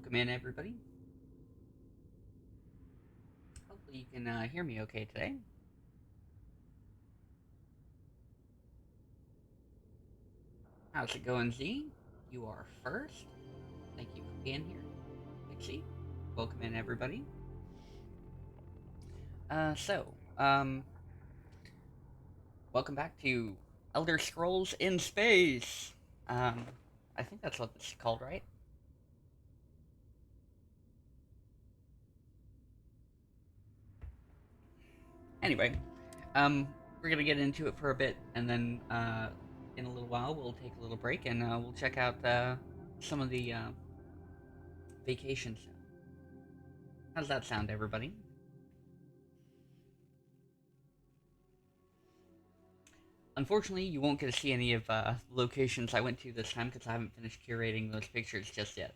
Welcome in, everybody. Hopefully you can hear me okay today. How's it going, Z? You are first. Thank you for being here. Pixie, welcome in, everybody. Uh, so, um, Welcome back to Elder Scrolls in Space. Um, I think that's what this is called, right? Anyway, um, we're gonna get into it for a bit, and then in a little while we'll take a little break and we'll check out some of the vacation stuff. How's that sound, everybody? Unfortunately, you won't get to see any of the locations I went to this time because I haven't finished curating those pictures just yet.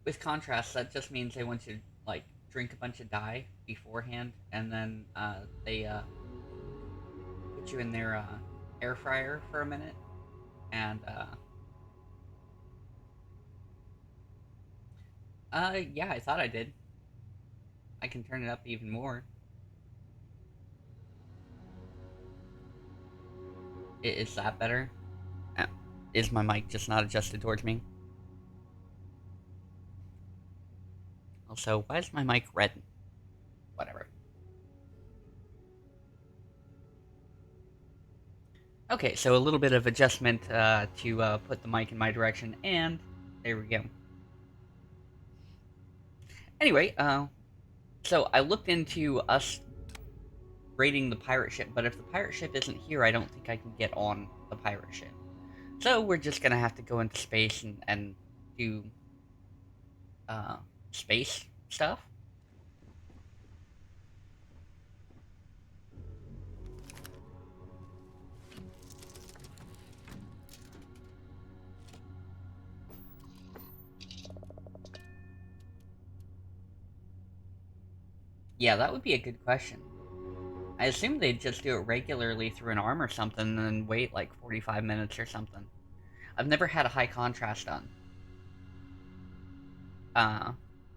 With contrast, that just means they want you to like drink a bunch of dye beforehand, and then they put you in their air fryer for a minute, and yeah, I thought I did. I can turn it up even more. Is that better? Uh, Is my mic just not adjusted towards me? Also, why is my mic red? Whatever. Okay, so a little bit of adjustment to put the mic in my direction, and there we go. Anyway, so I looked into us raiding the pirate ship, but if the pirate ship isn't here, I don't think I can get on the pirate ship. So we're just gonna have to go into space and do uh, space stuff. Yeah, that would be a good question. I assume they'd just do it regularly through an arm or something and wait like 45 minutes or something. I've never had a high contrast done. Uh,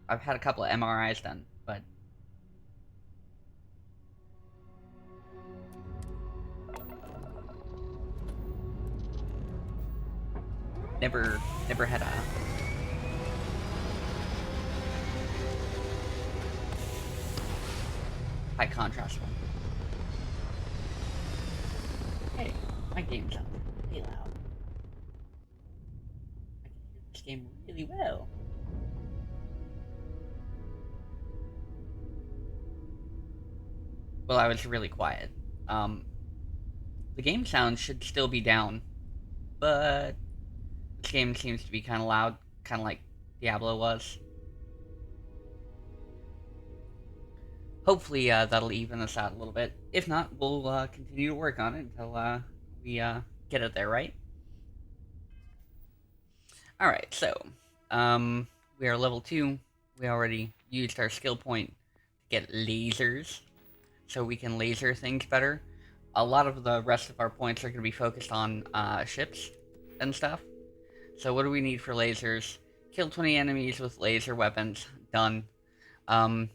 I've had a couple of MRIs done, but never never had a high contrast one. Hey, my game sounds really loud. I can hear this game really well. Well, I was really quiet. Um, the game sound should still be down, but this game seems to be kind of loud, kind of like Diablo was. Hopefully, that'll even us out a little bit. If not, we'll continue to work on it until we get it there, right? All right, so um, we are level 2. We already used our skill point to get lasers, so we can laser things better. A lot of the rest of our points are going to be focused on ships and stuff. So what do we need for lasers? Kill 20 enemies with laser weapons. Done. Um,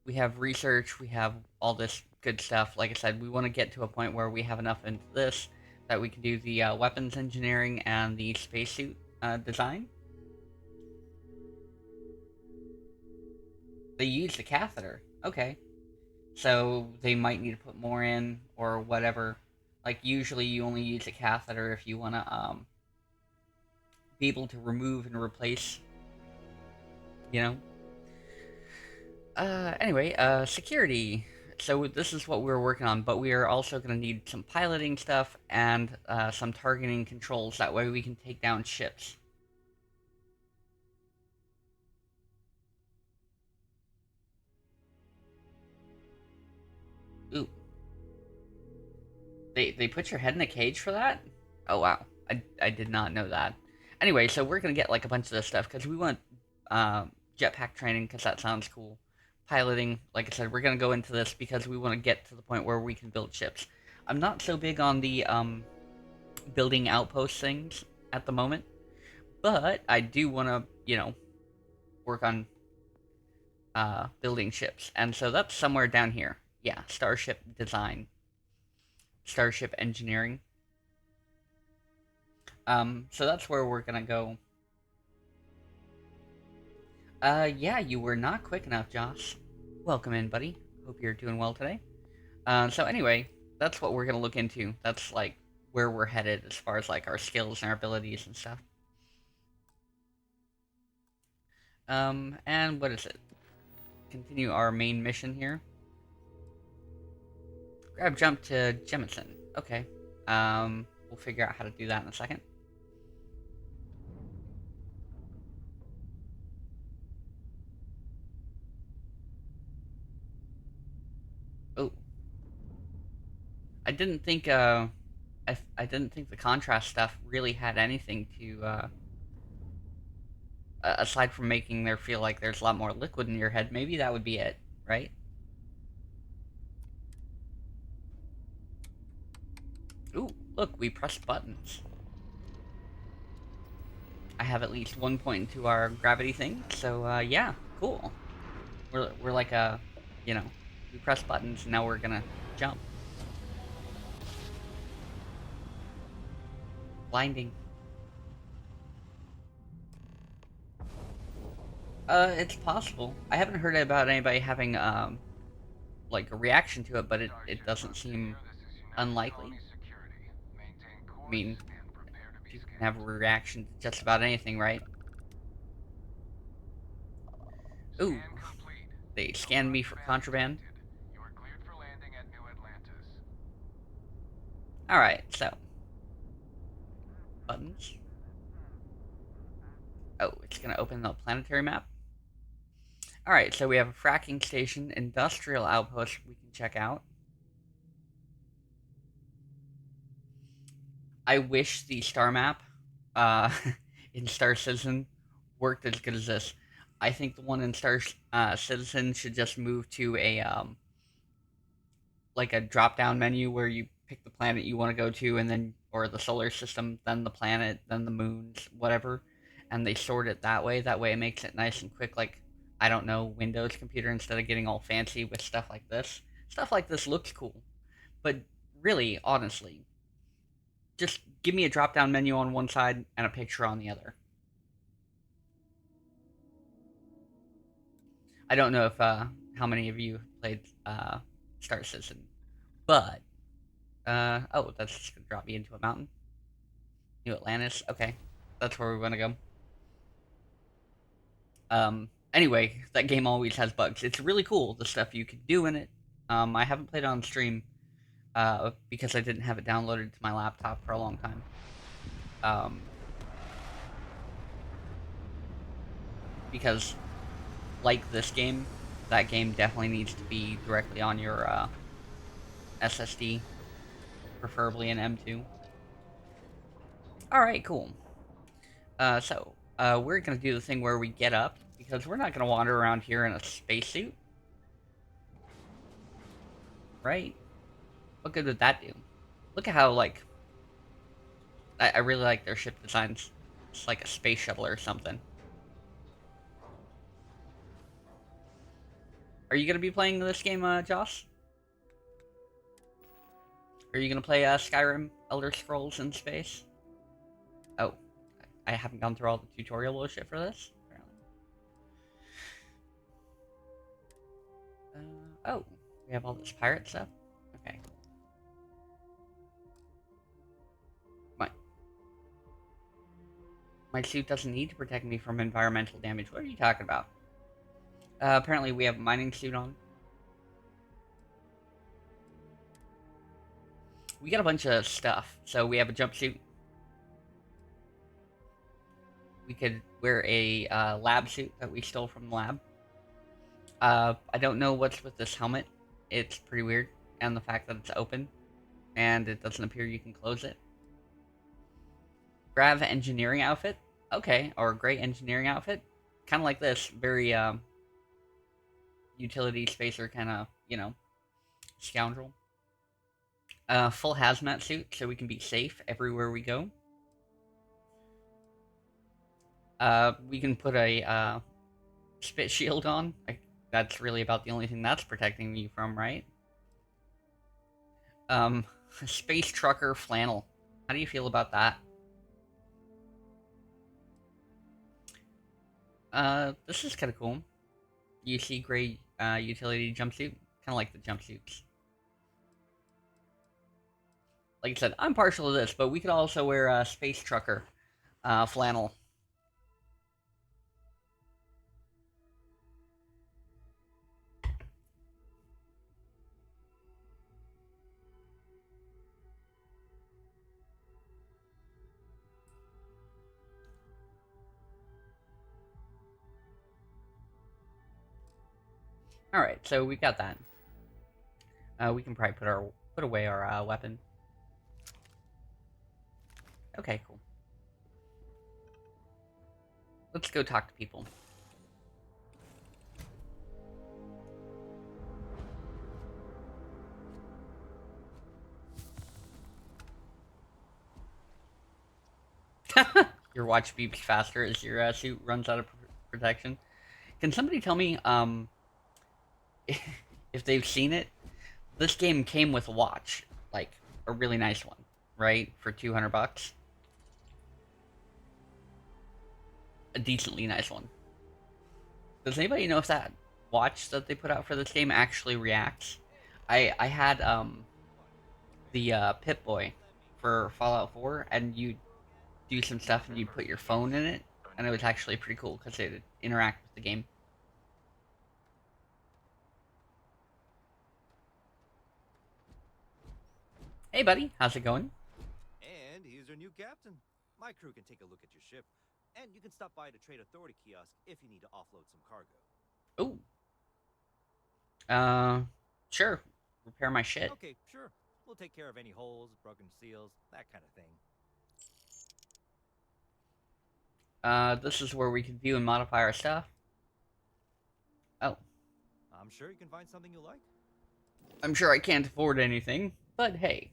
we have research. We have all this good stuff. Like I said, we want to get to a point where we have enough into this that we can do the weapons engineering and the spacesuit design. They use the catheter. Okay. So they might need to put more in or whatever. Like usually you only use a catheter if you want to be able to remove and replace, you know. Anyway, security. So this is what we're working on, but we are also going to need some piloting stuff and some targeting controls. That way we can take down ships. Ooh, they put your head in a cage for that? Oh wow, I did not know that. Anyway, so we're gonna get like a bunch of this stuff because we want jetpack training because that sounds cool. Piloting, like I said, we're gonna go into this because we want to get to the point where we can build ships. I'm not so big on the building outpost things at the moment, but I do want to, work on building ships, and so that's somewhere down here. Yeah, starship design, starship engineering. So that's where we're gonna go. Yeah, you were not quick enough, Josh. Welcome in, buddy. Hope you're doing well today. So anyway, that's what we're gonna look into. That's like where we're headed as far as like our skills and our abilities and stuff. And what is it? Continue our main mission here. Grab jump to Jemison. Okay. We'll figure out how to do that in a second. Oh, I didn't think I didn't think the contrast stuff really had anything to aside from making there feel like there's a lot more liquid in your head. Maybe that would be it, right? Ooh, look, we pressed buttons. I have at least 1 point to our gravity thing, so yeah, cool. We're like you know, we press buttons and now we're gonna jump. Blinding. It's possible. I haven't heard about anybody having like a reaction to it, but it doesn't seem unlikely. I mean, people can have a reaction to just about anything, right? Ooh, they scanned me for contraband. Alright, so. Buttons. Oh, it's gonna open the planetary map. Alright, so we have a fracking station, industrial outpost we can check out. I wish the star map uh, in Star Citizen worked as good as this. I think the one in Star Citizen should just move to a like a drop down menu where you pick the planet you want to go to, and then or the solar system, then the planet, then the moons, whatever, and they sort it that way. That way, it makes it nice and quick. Like I don't know, Windows computer instead of getting all fancy with stuff like this. Stuff like this looks cool, but really, honestly, just give me a drop down menu on one side and a picture on the other. I don't know if how many of you played Star Citizen, but oh, that's just gonna drop me into a mountain. New Atlantis. Okay, that's where we want to go. Anyway, that game always has bugs. It's really cool the stuff you can do in it. I haven't played it on stream because I didn't have it downloaded to my laptop for a long time. Um, because like this game, that game definitely needs to be directly on your SSD, preferably an M2. All right, cool. So we're gonna do the thing where we get up because we're not gonna wander around here in a spacesuit, right? What good would that do? Look at how like I really like their ship designs. It's like a space shuttle or something. Are you gonna be playing this game, Josh? Are you gonna play Skyrim, Elder Scrolls in space? Oh, I haven't gone through all the tutorial bullshit for this. Apparently. Oh, we have all this pirate stuff. Okay. My my suit doesn't need to protect me from environmental damage. What are you talking about? Apparently, we have a mining suit on. We got a bunch of stuff. So we have a jumpsuit. We could wear a lab suit that we stole from the lab. I don't know what's with this helmet. It's pretty weird, and the fact that it's open and it doesn't appear you can close it. Grav engineering outfit. Okay, or gray engineering outfit. Kind of like this. Very utility spacer kind of, scoundrel. Full hazmat suit so we can be safe everywhere we go. We can put a spit shield on. That's really about the only thing that's protecting you from, right? Um, Space trucker flannel. How do you feel about that? This is kind of cool. UC gray utility jumpsuit, kind of like the jumpsuits. Like I said, I'm partial to this, but we could also wear a space trucker flannel. All right, so we got that. We can probably put away our weapon. Okay, cool. Let's go talk to people. Your watch beeps faster as your suit runs out of protection. Can somebody tell me if they've seen it? This game came with a watch, like a really nice one, right? For 200 bucks. A decently nice one. Does anybody know if that watch that they put out for this game actually reacts? I had the Pip Boy for Fallout 4, and you do some stuff and you put your phone in it, and it was actually pretty cool because it would interact with the game. Hey, buddy, how's it going? And here's your new captain. My crew can take a look at your ship, and you can stop by the Trade Authority kiosk if you need to offload some cargo. Oh, uh, sure. Repair my shit. Okay, sure. We'll take care of any holes, broken seals, that kind of thing. This is where we can view and modify our stuff. Oh, I'm sure you can find something you like. I'm sure I can't afford anything, but hey.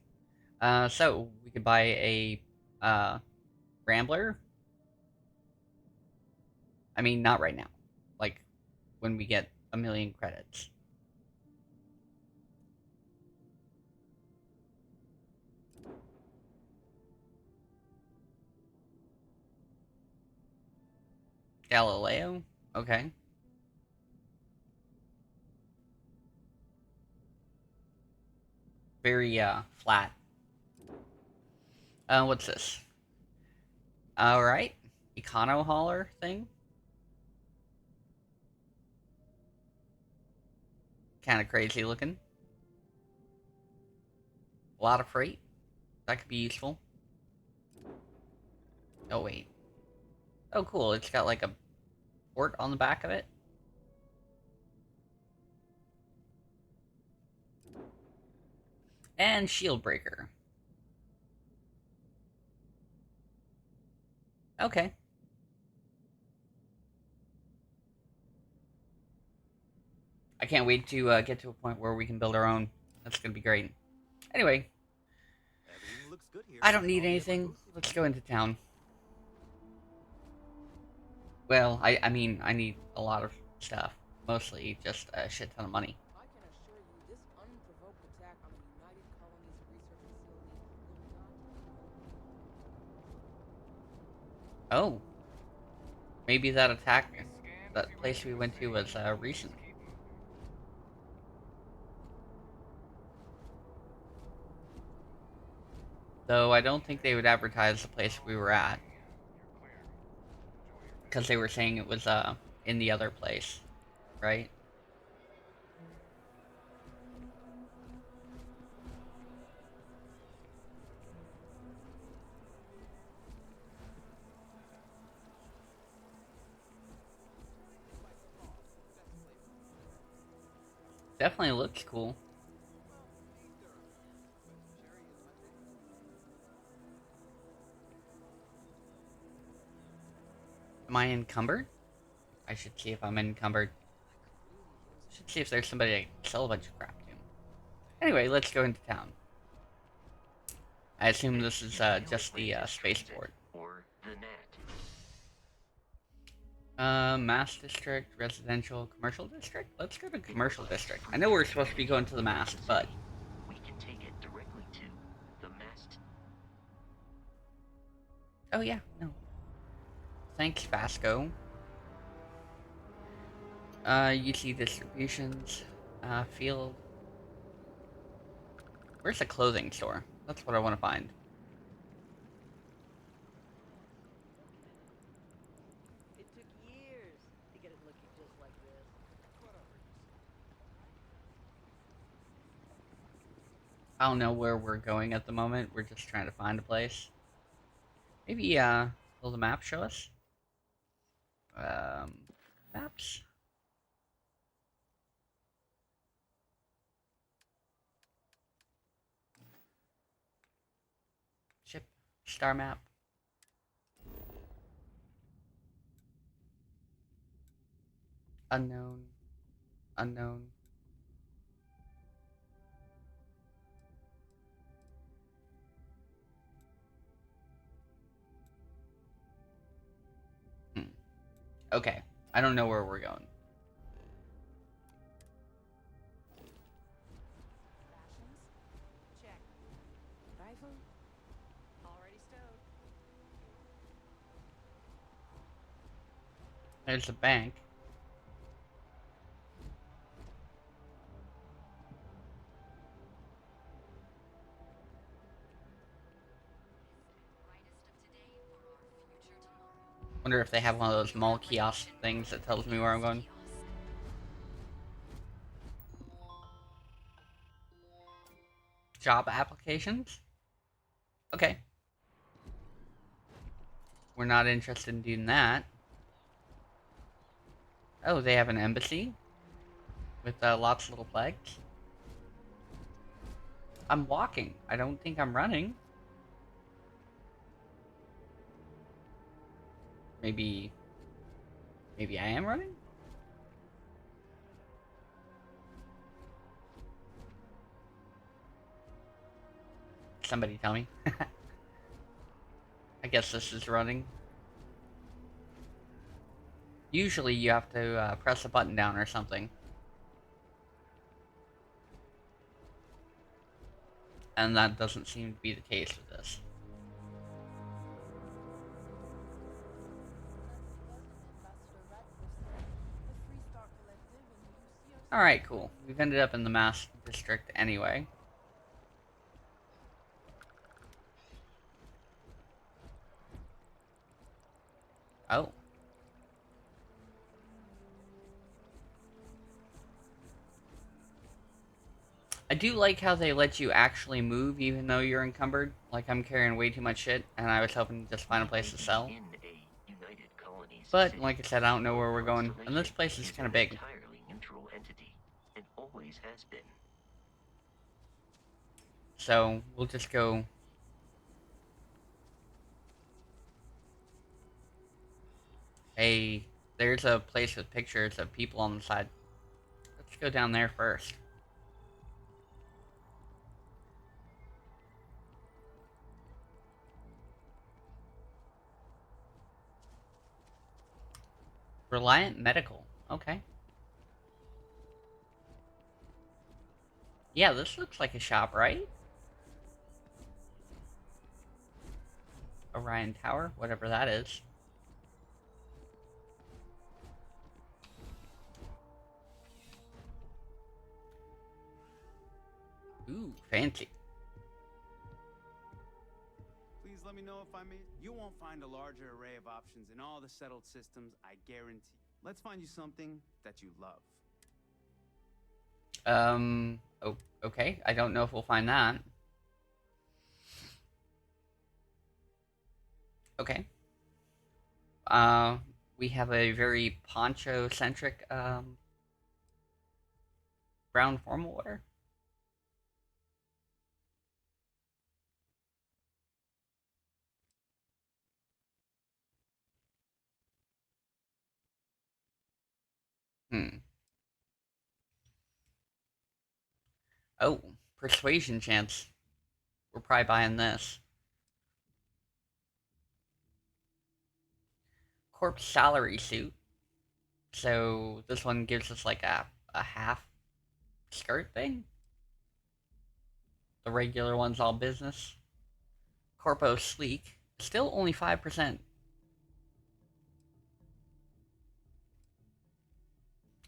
So we could buy a Rambler. I mean, not right now. Like when we get 1,000,000 credits. Galileo? Okay. Very, flat. What's this? Alright. Econo hauler thing? Kind of crazy looking. A lot of freight. That could be useful. Oh, wait. Oh, cool. It's got like a port on the back of it. And shield breaker. Okay. I can't wait to get to a point where we can build our own. That's gonna be great. Anyway, Everything looks good here. I don't need I'll be at my anything. booth if Let's you go need into town. Well, I mean, I need a lot of stuff. Mostly just a shit ton of money. I can assure you this unprovoked attack on the United Colonies research facility will not... Oh, maybe that attack, that place we went to was recent. Though I don't think they would advertise the place we were at. Because they were saying it was in the other place, right? Definitely looks cool. Am I encumbered? I should see if I'm encumbered. Should see if there's somebody I can sell a bunch of crap to. Anyway, let's go into town. I assume this is just the spaceport. Or the net. Mass district, residential, commercial district? Let's go to commercial district. I know we're supposed to be going to the mast, but... We can take it directly to the mast. Oh yeah, no. Thanks, Vasco. UC distributions, field. Where's the clothing store? That's what I want to find. It took years to get it looking just like this. I don't know where we're going at the moment. We're just trying to find a place. Maybe, will the map show us? Um, maps? Ship? Star map? Unknown. Unknown. Hmm. Okay. I don't know where we're going. Rations? Check. Rifle? Already stowed. There's a bank. Wonder if they have one of those mall kiosk things that tells me where I'm going. Job applications? Okay. We're not interested in doing that. Oh, they have an embassy? With lots of little flags? I'm walking. I don't think I'm running. Maybe... Maybe I am running? Somebody tell me. I guess this is running. Usually you have to press a button down or something. And that doesn't seem to be the case with this. Alright, cool. We've ended up in the Mass District anyway. Oh. I do like how they let you actually move even though you're encumbered. Like, I'm carrying way too much shit, and I was hoping to just find a place to sell. In a United Colonies But, city, like I said, I don't know where we're going. And this place is kind of big. An entirely neutral entity, and always has been. So, we'll just go... Hey, there's a place with pictures of people on the side. Let's go down there first. Reliant Medical. Okay. Yeah, this looks like a shop, right? Orion Tower, whatever that is. Ooh, fancy. Please let me know if I may. You won't find a larger array of options in all the settled systems, I guarantee. Let's find you something that you love. Oh, okay. I don't know if we'll find that. Okay. Uh, we have a very poncho-centric, brown formal wear. Hmm. Oh, persuasion chance. We're probably buying this. Corpse salary suit. So this one gives us like a half skirt thing. The regular one's all business. Corpo sleek. Still only 5%.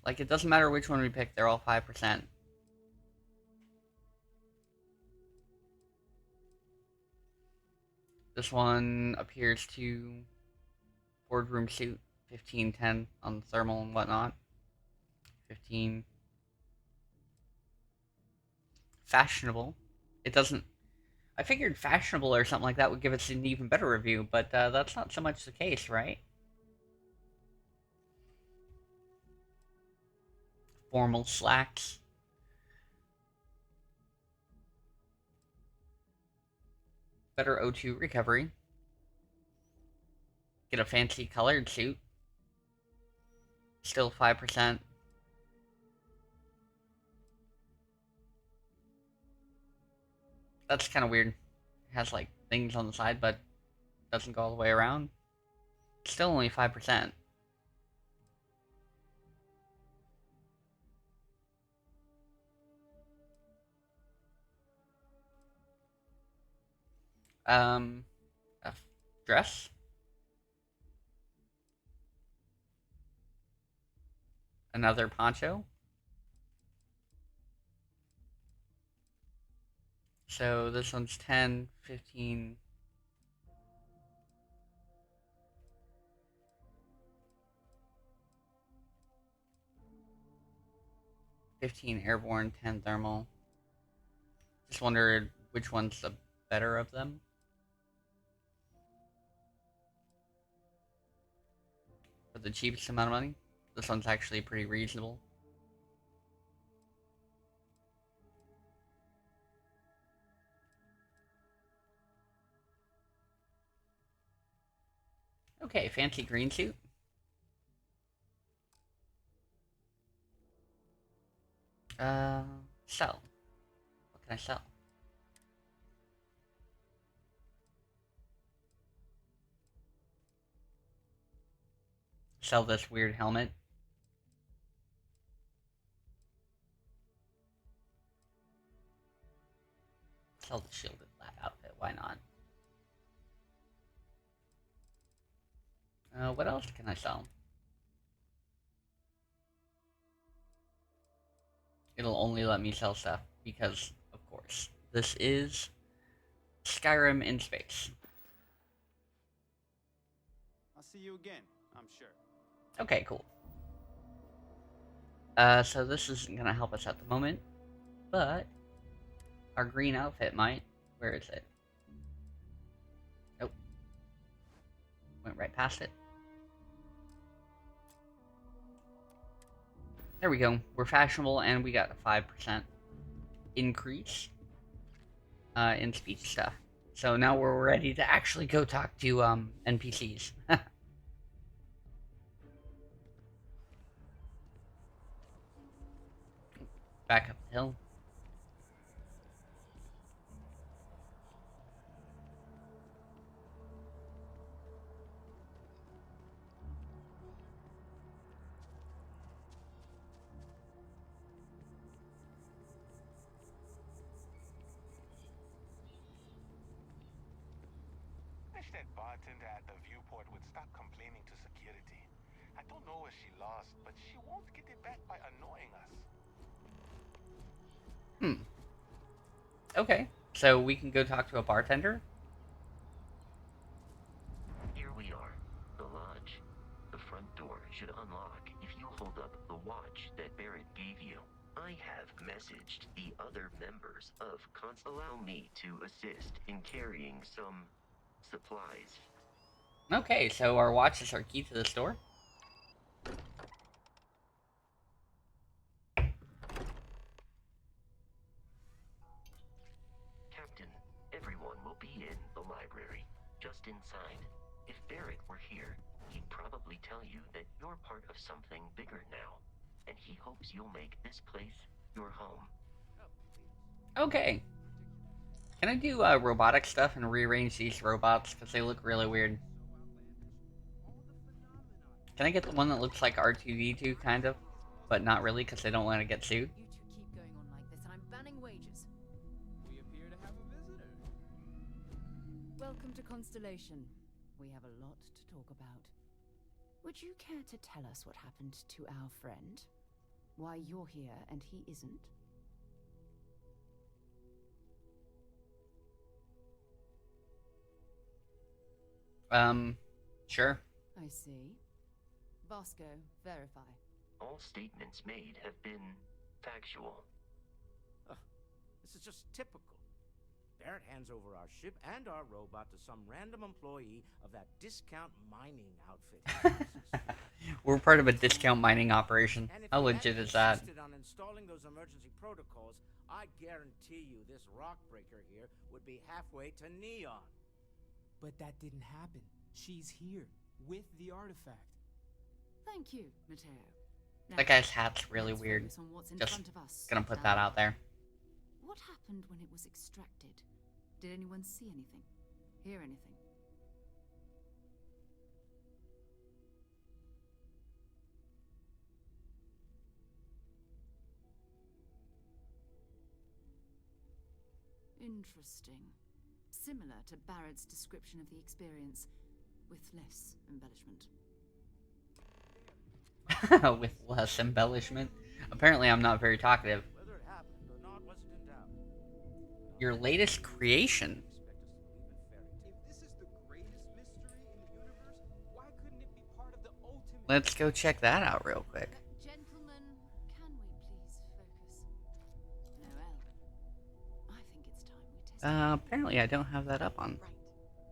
Like, it doesn't matter which one we pick, they're all 5%. This one appears to boardroom suit, 1510 on thermal and whatnot. 15. Fashionable. It doesn't. I figured fashionable or something like that would give us an even better review, but that's not so much the case, right? Formal slacks. Better O2 recovery. Get a fancy colored suit. Still 5%. That's kind of weird. It has like things on the side, but doesn't go all the way around. Still only 5%. Um, a dress. Another poncho. So this one's 10, 15. 15 airborne, 10 thermal. Just wondered which one's the better of them. For the cheapest amount of money, this one's actually pretty reasonable. Okay, fancy green suit. Sell. What can I sell? Sell this weird helmet. Sell the shielded lab outfit, why not? What else can I sell? It'll only let me sell stuff because, of course, this is Skyrim in space. I'll see you again, I'm sure. Okay, cool. So this isn't gonna help us at the moment, but our green outfit might. Where is it? Nope. Went right past it. There we go. We're fashionable and we got a 5% increase in speech stuff. So now we're ready to actually go talk to NPCs. Back up the hill. Wish that bartender at the viewport would stop complaining to security. I don't know what she lost, but she won't get it back by annoying us. Okay. So we can go talk to a bartender? Here we are, the lodge. The front door should unlock if you hold up the watch that Barrett gave you. I have messaged the other members of Allow me to assist in carrying some supplies. Okay, so our watch is our key to the store? Captain, everyone will be in the library, just inside. If Barrett were here, he'd probably tell you that you're part of something bigger now, and he hopes you'll make this place your home. Okay. Can I do robotic stuff and rearrange these robots because they look really weird? Can I get the one that looks like R2D2 kind of, but not really because they don't want to get sued? You two keep going on like this, and I'm banning wages. We appear to have a visitor. Welcome to Constellation. We have a lot to talk about. Would you care to tell us what happened to our friend? Why you're here and he isn't? Sure. I see. Vasco, verify. All statements made have been factual. This is just typical. Barrett hands over our ship and our robot to some random employee of that discount mining outfit. We're part of a discount mining operation. And if How he legit hadn't is that? insisted on installing those emergency protocols, I guarantee you this rock breaker here would be halfway to Neon. But that didn't happen. She's here, with the artifact. Thank you, Mateo. Now, That guy's hat's really let's weird. focus on what's in Just front of us, gonna put shall that we? out there. What happened when it was extracted? Did anyone see anything? Hear anything? Interesting. Similar to Barrett's description of the experience, with less embellishment. With less embellishment. Apparently I'm not very talkative. Whether it happened or not wasn't in doubt. Your latest creation? If this is the greatest mystery in the universe, why couldn't it be part of the ultimate... Let's go check that out real quick. Gentlemen, can we please focus? Noel, I think it's time we test. Apparently I don't have that up on. Right.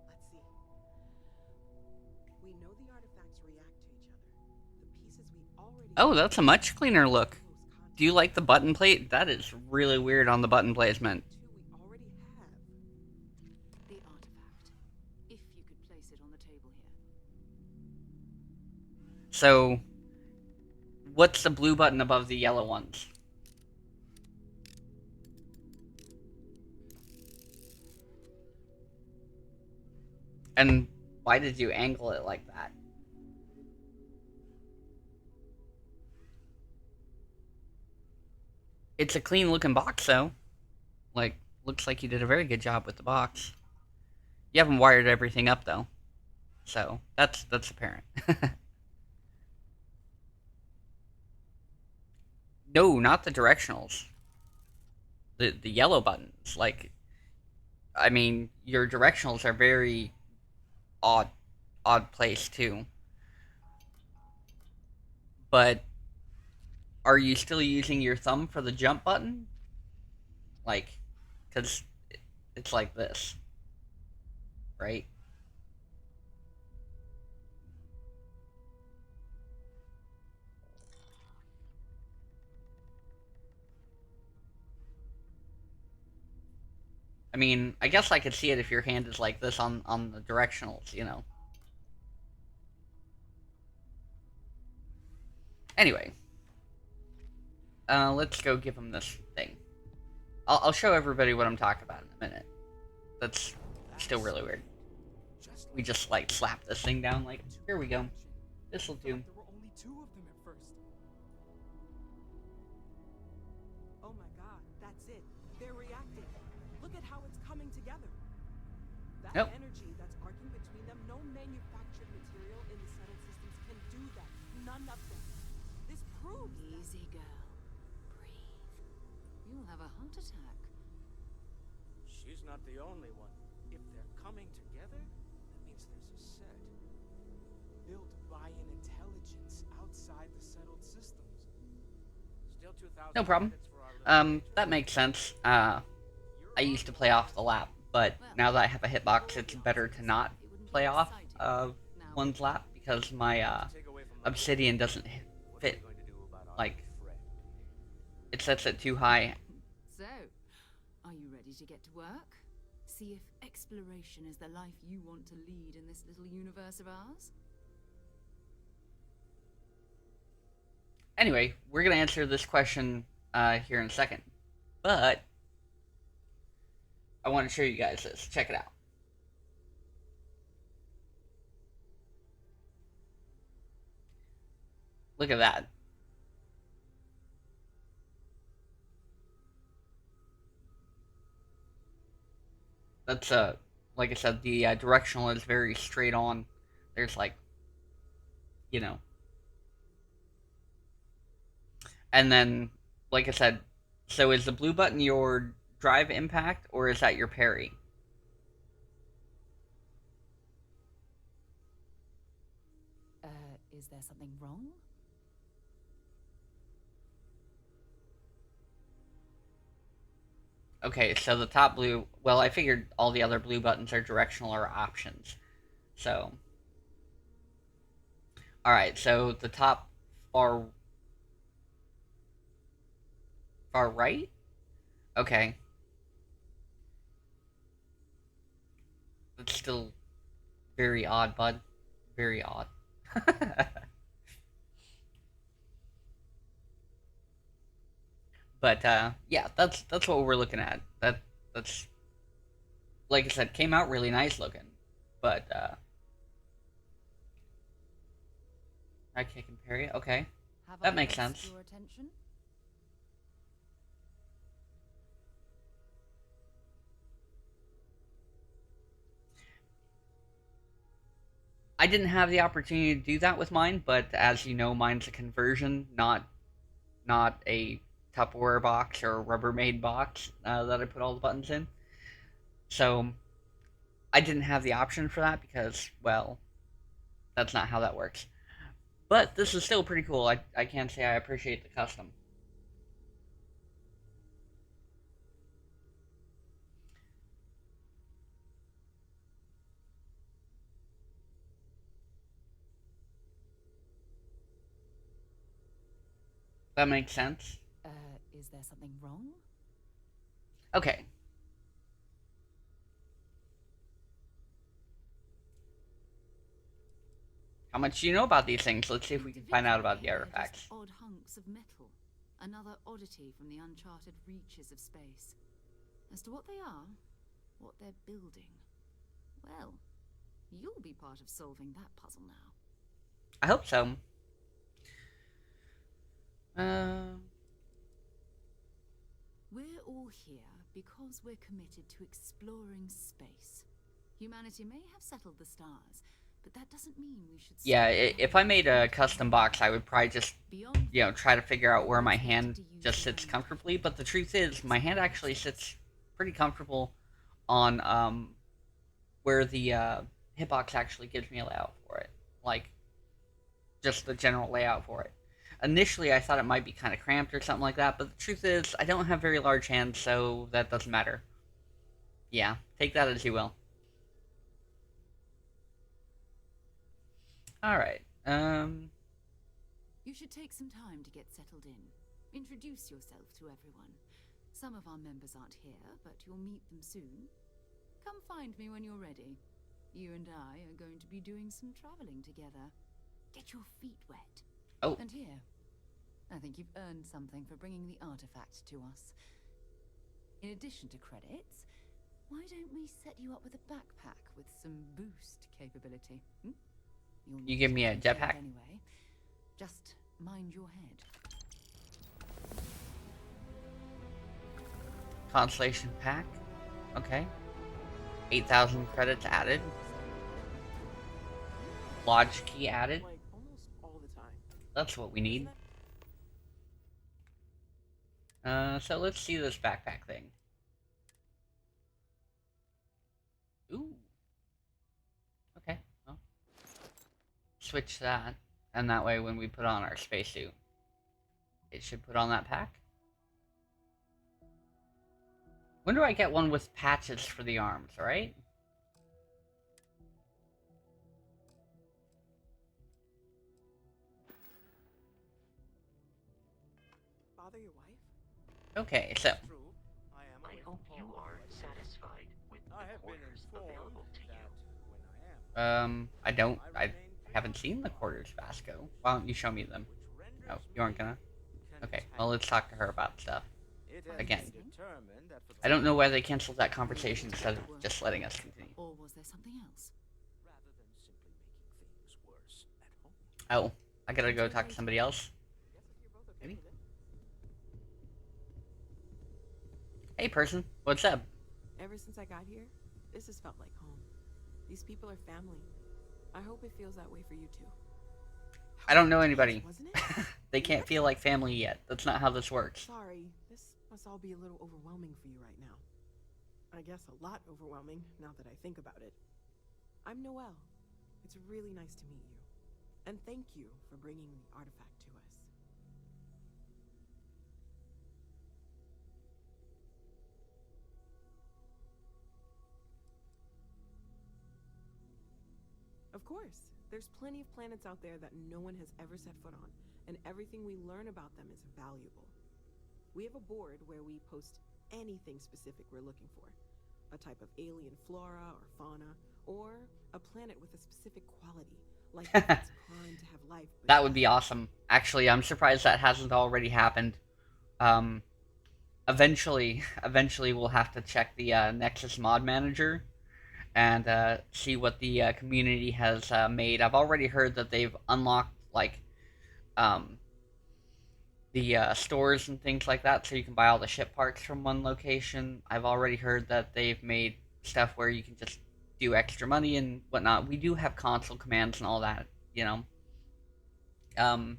Let's see. We know the artifacts react to each other. The pieces we already Oh, that's a much cleaner look. close contact. Do you like the button plate? That is really weird on the button placement. Two we already have. The artifact. If you could place it on the table here. So, what's the blue button above the yellow ones? And why did you angle it like that? It's a clean looking box though. Like, looks like you did a very good job with the box. You haven't wired everything up though. So, that's apparent. No, not the directionals. The yellow buttons. Like, I mean, your directionals are very odd placed too. But are you still using your thumb for the jump button? Like, because it's like this, right? I mean, I guess I could see it if your hand is like this on the directionals, you know. Anyway. Let's go give him this thing. I'll show everybody what I'm talking about in a minute. That's still really weird. We just, like, slap this thing down, like, here we go. This'll do. There were only two of them at first. Oh my god, that's it. They're reacting. Look at how it's coming together. That Yep. energy that's arcing between them, no manufactured material in the settled systems can do that. None of them. This proves that. Easy, girl. Breathe. You'll have a heart attack. She's not the only one. If they're coming together, that means there's a set. Built by an intelligence outside the settled systems. Still 2,000 No problem. credits for our little That makes sense. I used to play off the lap, but now that I have a hitbox, it's better to not play off of one's lap because my take away from obsidian doesn't What are fit. we going to do about our like- friend? It sets it too high. So, are you ready to get to work? See if exploration is the life you want to lead in this little universe of ours? Anyway, we're gonna answer this question here in a second. But I want to show you guys this. Check it out. Look at that. That's like I said, the directional is very straight on. There's like, you know, and then like I said, so is the blue button your drive impact or is that your parry? Is there something wrong? Okay, so the top blue, well, I figured all the other blue buttons are directional or options. So, alright, so the top far right? Okay. That's still very odd, bud. Very odd. But yeah, that's what we're looking at. That's like I said, came out really nice looking. But I can compare it. Okay, that makes sense. Your attention? I didn't have the opportunity to do that with mine, but as you know, mine's a conversion, not a Tupperware box or a Rubbermaid box that I put all the buttons in. So I didn't have the option for that because, well, that's not how that works. But this is still pretty cool. I can say I appreciate the custom. That makes sense. Is there something wrong? Okay. How much do you know about these things? Let's see if we can find out about the artifacts. Odd hunks of metal. Another oddity from the uncharted reaches of space. As to what they are, what they're building, well, you'll be part of solving that puzzle now. I hope so. We're all here because we're committed to exploring space. Humanity may have settled the stars, but that doesn't mean we should... Yeah, if I made a custom box, I would probably just, try to figure out where my hand just sits comfortably. But the truth is, my hand actually sits pretty comfortable on where the hitbox actually gives me a layout for it. Like, just the general layout for it. Initially, I thought it might be kind of cramped or something like that, but the truth is, I don't have very large hands, so that doesn't matter. Yeah, take that as you will. Alright, You should take some time to get settled in. Introduce yourself to everyone. Some of our members aren't here, but you'll meet them soon. Come find me when you're ready. You and I are going to be doing some traveling together. Get your feet wet. Oh. And here, I think you've earned something for bringing the artifact to us. In addition to credits, why don't we set you up with a backpack with some boost capability? You give me a jetpack? Anyway, just mind your head. Constellation pack. Okay. 8,000 credits added. Lodge key added. Like almost all the time. That's what we need. So let's see this backpack thing. Ooh. Okay, well. Switch that, and that way when we put on our spacesuit, it should put on that pack. When do I get one with patches for the arms, right? Bother your wife? Okay, so I hope you are satisfied with the quarters available to you. I haven't seen the quarters, Vasco. Why don't you show me them? Oh, you aren't gonna? Okay, well let's talk to her about stuff. It has Again. been determined that for the I don't know why they canceled that conversation instead of just letting us continue. Or was there something else? rather than simply making things worse at home. Oh, I gotta go talk to somebody else. Guess if you're both okay Maybe. with it. Hey, person, what's up? Ever since I got here, this has felt like home. These people are family. I hope it feels that way for you too. I don't know How anybody. intense, wasn't it? They can't feel like family yet. That's not how this works. Sorry, this must all be a little overwhelming for you right now. I guess a lot overwhelming now that I think about it. I'm Noelle. It's really nice to meet you. And thank you for bringing the artifact to us. Of course, there's plenty of planets out there that no one has ever set foot on, and everything we learn about them is valuable. We have a board where we post anything specific we're looking for. A type of alien flora or fauna, or a planet with a specific quality, like if it's primed to have life. But That would be awesome. Actually, I'm surprised that hasn't already happened. Eventually we'll have to check the Nexus mod manager and see what the community has made. I've already heard that they've unlocked like um, the stores and things like that, so you can buy all the ship parts from one location. I've already heard that they've made stuff where you can just do extra money and whatnot. We do have console commands and all that, you know. Um,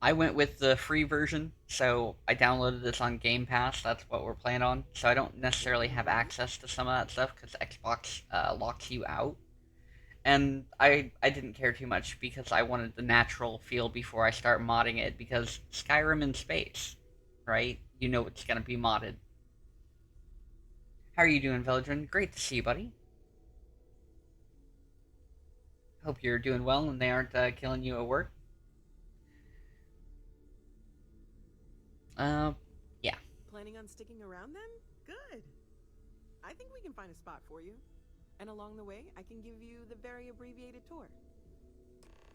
I went with the free version, so I downloaded this on Game Pass. That's what we're playing on. So I don't necessarily have access to some of that stuff because Xbox locks you out. And I didn't care too much because I wanted the natural feel before I start modding it, because Skyrim in space, right? You know it's going to be modded. How are you doing, Veldrin? Great to see you, buddy. Hope you're doing well and they aren't killing you at work. Yeah. Planning on sticking around then? Good. I think we can find a spot for you. And along the way, I can give you the very abbreviated tour.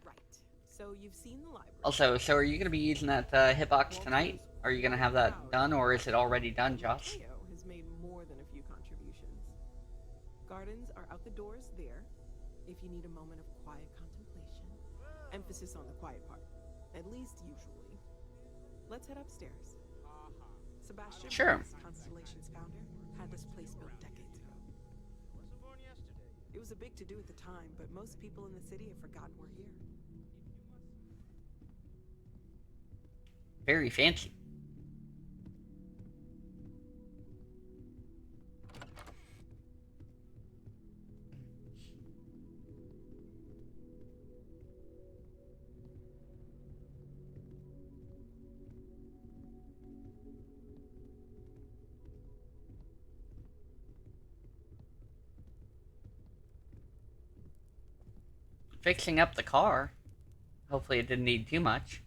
Right. So you've seen the library. Also, so are you going to be using that hitbox tonight? Are you going to have that done, or is it already done, Josh? Mateo has made more than a few contributions. Gardens are out the doors there, if you need a moment of quiet contemplation. Emphasis on the quiet part, at least usually. Let's head upstairs. Sebastian, Sure. Constellation's founder, had this place built decades ago. It was a big to-do at the time, but most people in the city have forgotten we're here. Very fancy. Fixing up the car. Hopefully it didn't need too much.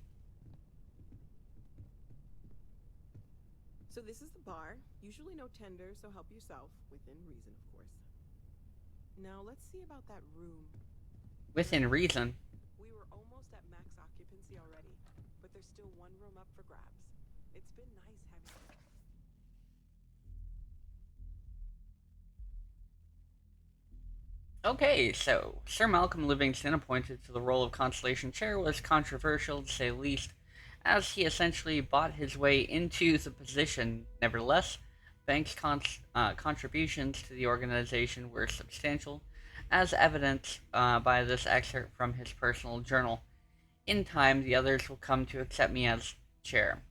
So this is the bar. Usually no tender, so help yourself. Within reason, of course. Now let's see about that room. Within reason. We were almost at max occupancy already, but there's still one room up for grabs. It's been nice having... Okay, so Sir Malcolm Livingston, appointed to the role of Constellation Chair, was controversial to say the least, as he essentially bought his way into the position. Nevertheless, Banks' contributions to the organization were substantial, as evidenced by this excerpt from his personal journal. In time, the others will come to accept me as chair.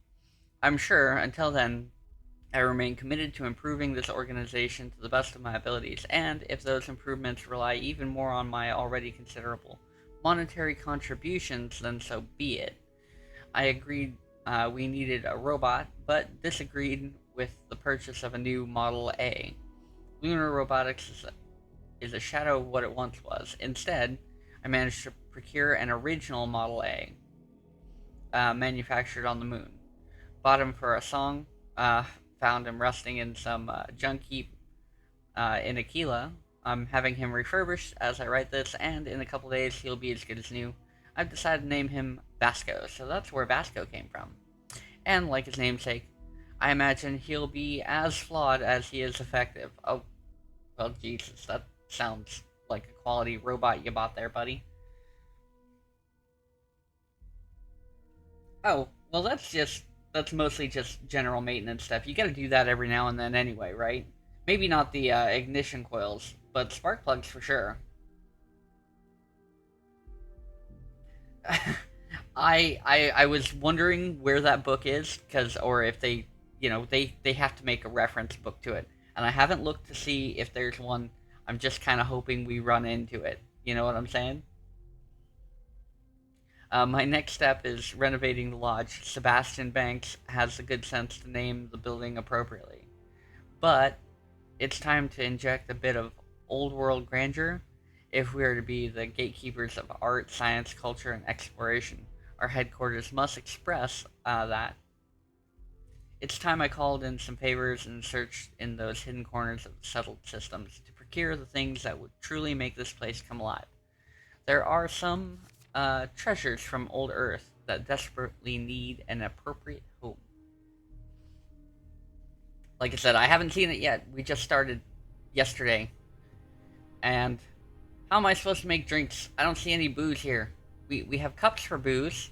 I'm sure, until then, I remain committed to improving this organization to the best of my abilities, and if those improvements rely even more on my already considerable monetary contributions, then so be it. I agreed we needed a robot, but disagreed with the purchase of a new Model A. Lunar robotics is a shadow of what it once was. Instead, I managed to procure an original Model A, manufactured on the moon. Bought him for a song, found him rusting in some junk heap in Aquila. I'm having him refurbished as I write this, and in a couple days he'll be as good as new. I've decided to name him Vasco, so that's where Vasco came from. And like his namesake, I imagine he'll be as flawed as he is effective. Oh, well, Jesus, that sounds like a quality robot you bought there, buddy. Oh, well, that's mostly just general maintenance stuff. You gotta do that every now and then anyway, right? Maybe not the ignition coils, but spark plugs for sure. I was wondering where that book is, or if they, they have to make a reference book to it, and I haven't looked to see if there's one. I'm just kind of hoping we run into it. You know what I'm saying? My next step is renovating the lodge. Sebastian Banks has the good sense to name the building appropriately, but it's time to inject a bit of old world grandeur if we are to be the gatekeepers of art, science, culture, and exploration. Our headquarters must express that. It's time I called in some favors and searched in those hidden corners of the settled systems to procure the things that would truly make this place come alive. There are some treasures from old Earth that desperately need an appropriate home. Like I said, I haven't seen it yet. We just started yesterday. And how am I supposed to make drinks? I don't see any booze here. We have cups for booze,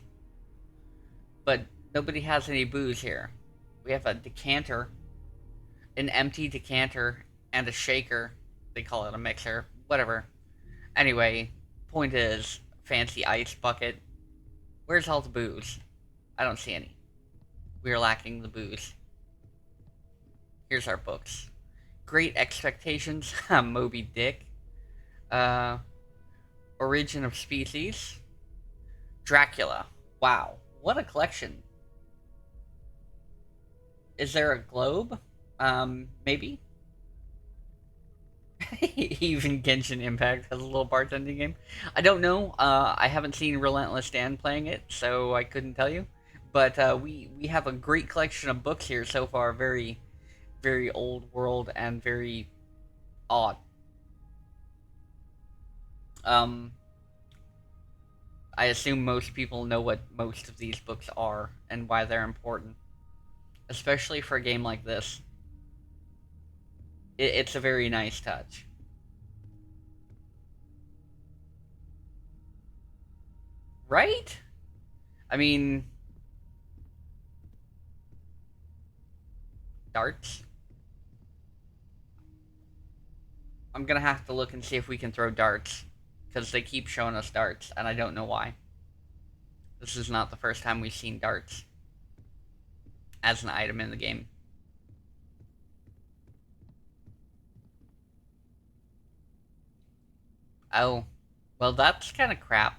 but nobody has any booze here. We have a decanter, an empty decanter, and a shaker. They call it a mixer. Whatever. Anyway, point is, fancy ice bucket. Where's all the booze? I don't see any. We are lacking the booze. Here's our books. Great Expectations, Moby Dick. Origin of Species. Dracula. Wow, what a collection. Is there a globe? Maybe? Even Genshin Impact has a little bartending game. I don't know. I haven't seen Relentless Dan playing it, so I couldn't tell you. But we have a great collection of books here so far. Very, very old world and very odd. I assume most people know what most of these books are and why they're important, especially for a game like this. It's a very nice touch. Right? I mean, darts? I'm gonna have to look and see if we can throw darts, because they keep showing us darts, and I don't know why. This is not the first time we've seen darts as an item in the game. Oh, well, that's kind of crap.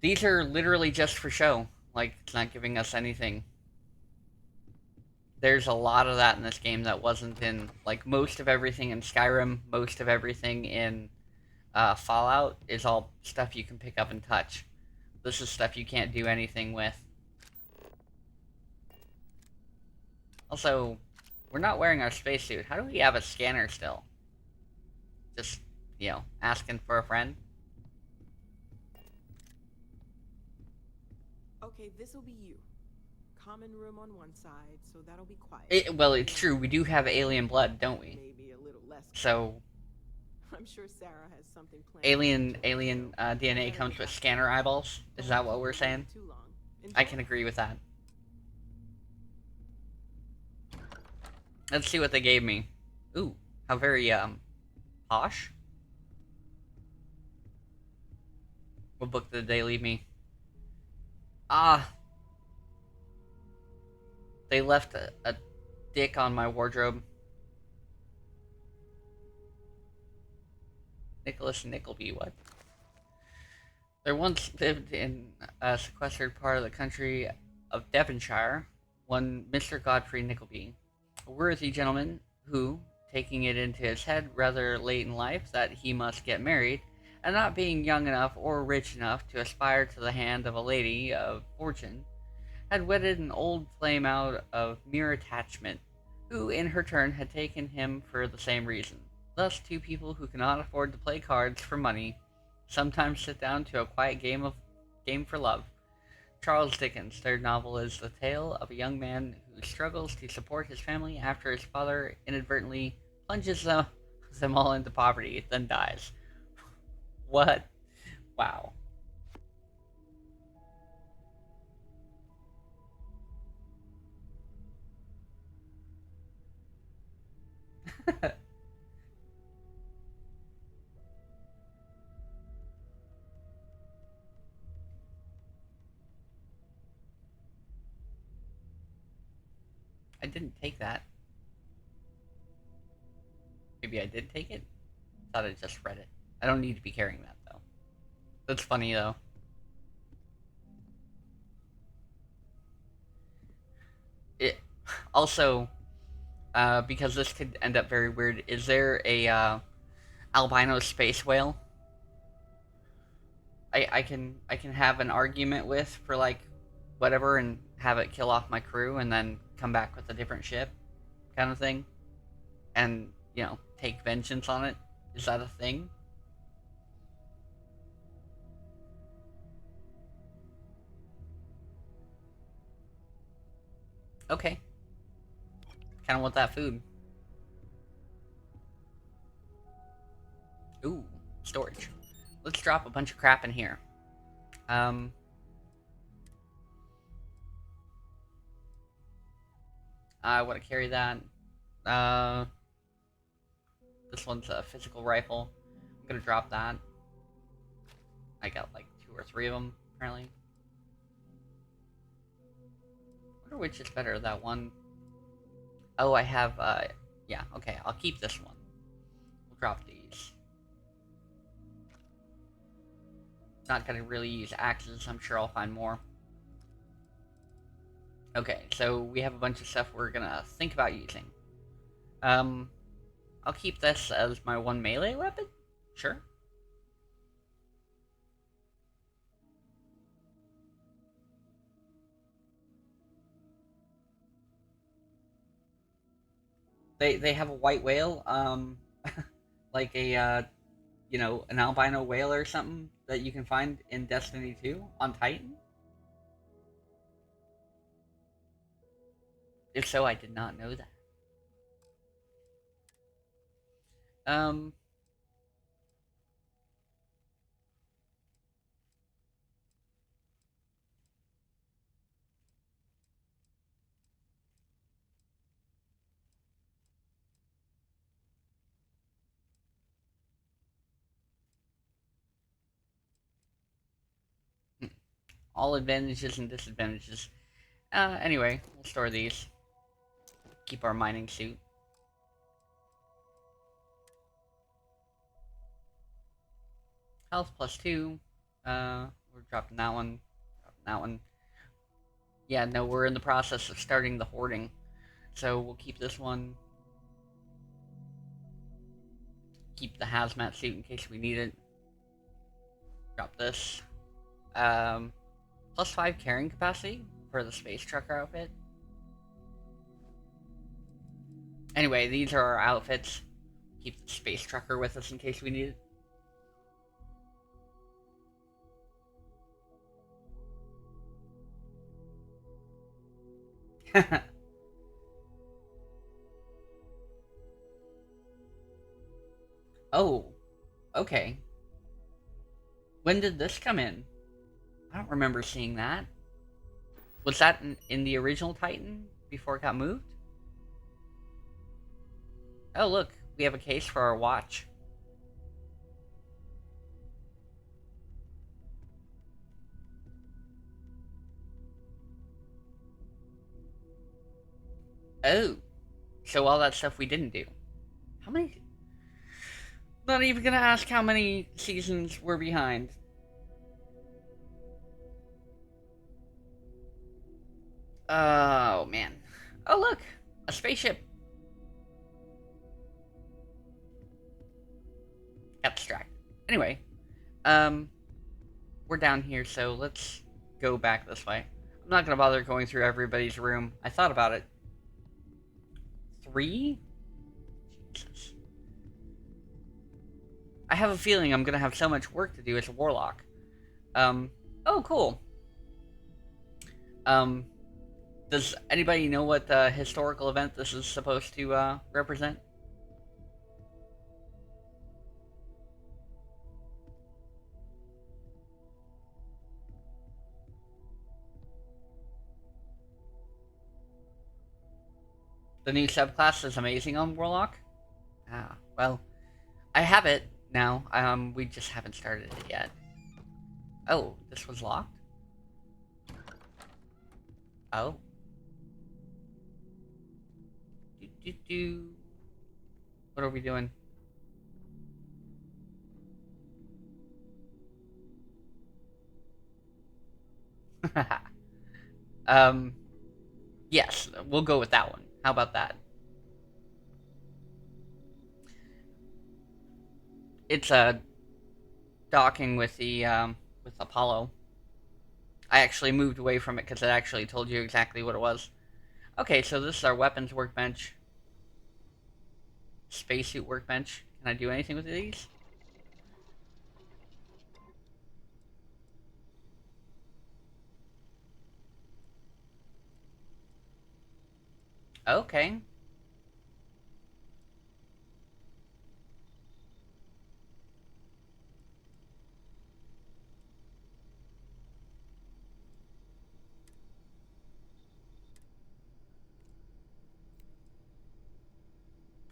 These are literally just for show. Like, it's not giving us anything. There's a lot of that in this game that wasn't in, like, most of everything in Skyrim, most of everything in Fallout is all stuff you can pick up and touch. This is stuff you can't do anything with. Also, we're not wearing our spacesuit. How do we have a scanner still? Just, asking for a friend? Okay, this'll be you. Common room on one side, so that'll be quiet. Well, it's true. We do have alien blood, don't we? Maybe a little less. So, I'm sure Sarah has something planned. alien DNA comes with scanner eyeballs. Is that what we're saying? I can agree with that. Let's see what they gave me. Ooh, how very posh. What book did they leave me? Ah, they left a dick on my wardrobe. Nicholas Nickleby, what? There once lived in a sequestered part of the country of Devonshire one Mr. Godfrey Nickleby, a worthy gentleman who, taking it into his head rather late in life that he must get married, and not being young enough or rich enough to aspire to the hand of a lady of fortune, had wedded an old flame out of mere attachment, who in her turn had taken him for the same reason. Thus, two people who cannot afford to play cards for money sometimes sit down to a quiet game for love. Charles Dickens' third novel is the tale of a young man struggles to support his family after his father inadvertently plunges them all into poverty, then dies. What? Wow. I didn't take that. Maybe I did take it? Thought I just read it. I don't need to be carrying that, though. That's funny, though. It also, because this could end up very weird, is there a albino space whale I can have an argument with for like whatever and have it kill off my crew and then come back with a different ship kind of thing and take vengeance on it? Is that a thing? Okay. Kind of want that food. Ooh, storage. Let's drop a bunch of crap in here. I want to carry that. This one's a physical rifle. I'm gonna drop that. I got like 2 or 3 of them apparently. I wonder which is better, that one. Oh, I have, yeah, okay, I'll keep this one. We'll drop these. Not gonna really use axes, I'm sure I'll find more. Okay, so we have a bunch of stuff we're gonna think about using. I'll keep this as my one melee weapon? Sure. They have a white whale, like a, an albino whale or something that you can find in Destiny 2 on Titan? If so, I did not know that. Um... All advantages and disadvantages. Anyway, we'll store these. Keep our mining suit. Health +2. We're dropping that one. Dropping that one. Yeah, no, we're in the process of starting the hoarding. So we'll keep this one. Keep the hazmat suit in case we need it. Drop this. +5 carrying capacity for the space trucker outfit. Anyway, these are our outfits. Keep the space trucker with us in case we need it. Oh, okay. When did this come in? I don't remember seeing that. Was that in the original Titan before it got moved? Oh, look, we have a case for our watch. Oh, so all that stuff we didn't do. How many? Not even gonna ask how many seasons we're behind. Oh, man. Oh, look, a spaceship. Abstract. Anyway, we're down here, so let's go back this way. I'm not gonna bother going through everybody's room. I thought about it. 3? Jesus. I have a feeling I'm gonna have so much work to do as a warlock. Oh, cool. Does anybody know what historical event this is supposed to represent? The new subclass is amazing on Warlock. Ah, well, I have it now. We just haven't started it yet. Oh, this was locked? Oh. What are we doing? um, yes, we'll go with that one. How about that? It's docking with Apollo. I actually moved away from it because it actually told you exactly what it was. Okay, so this is our weapons workbench. Spacesuit workbench. Can I do anything with these? Okay.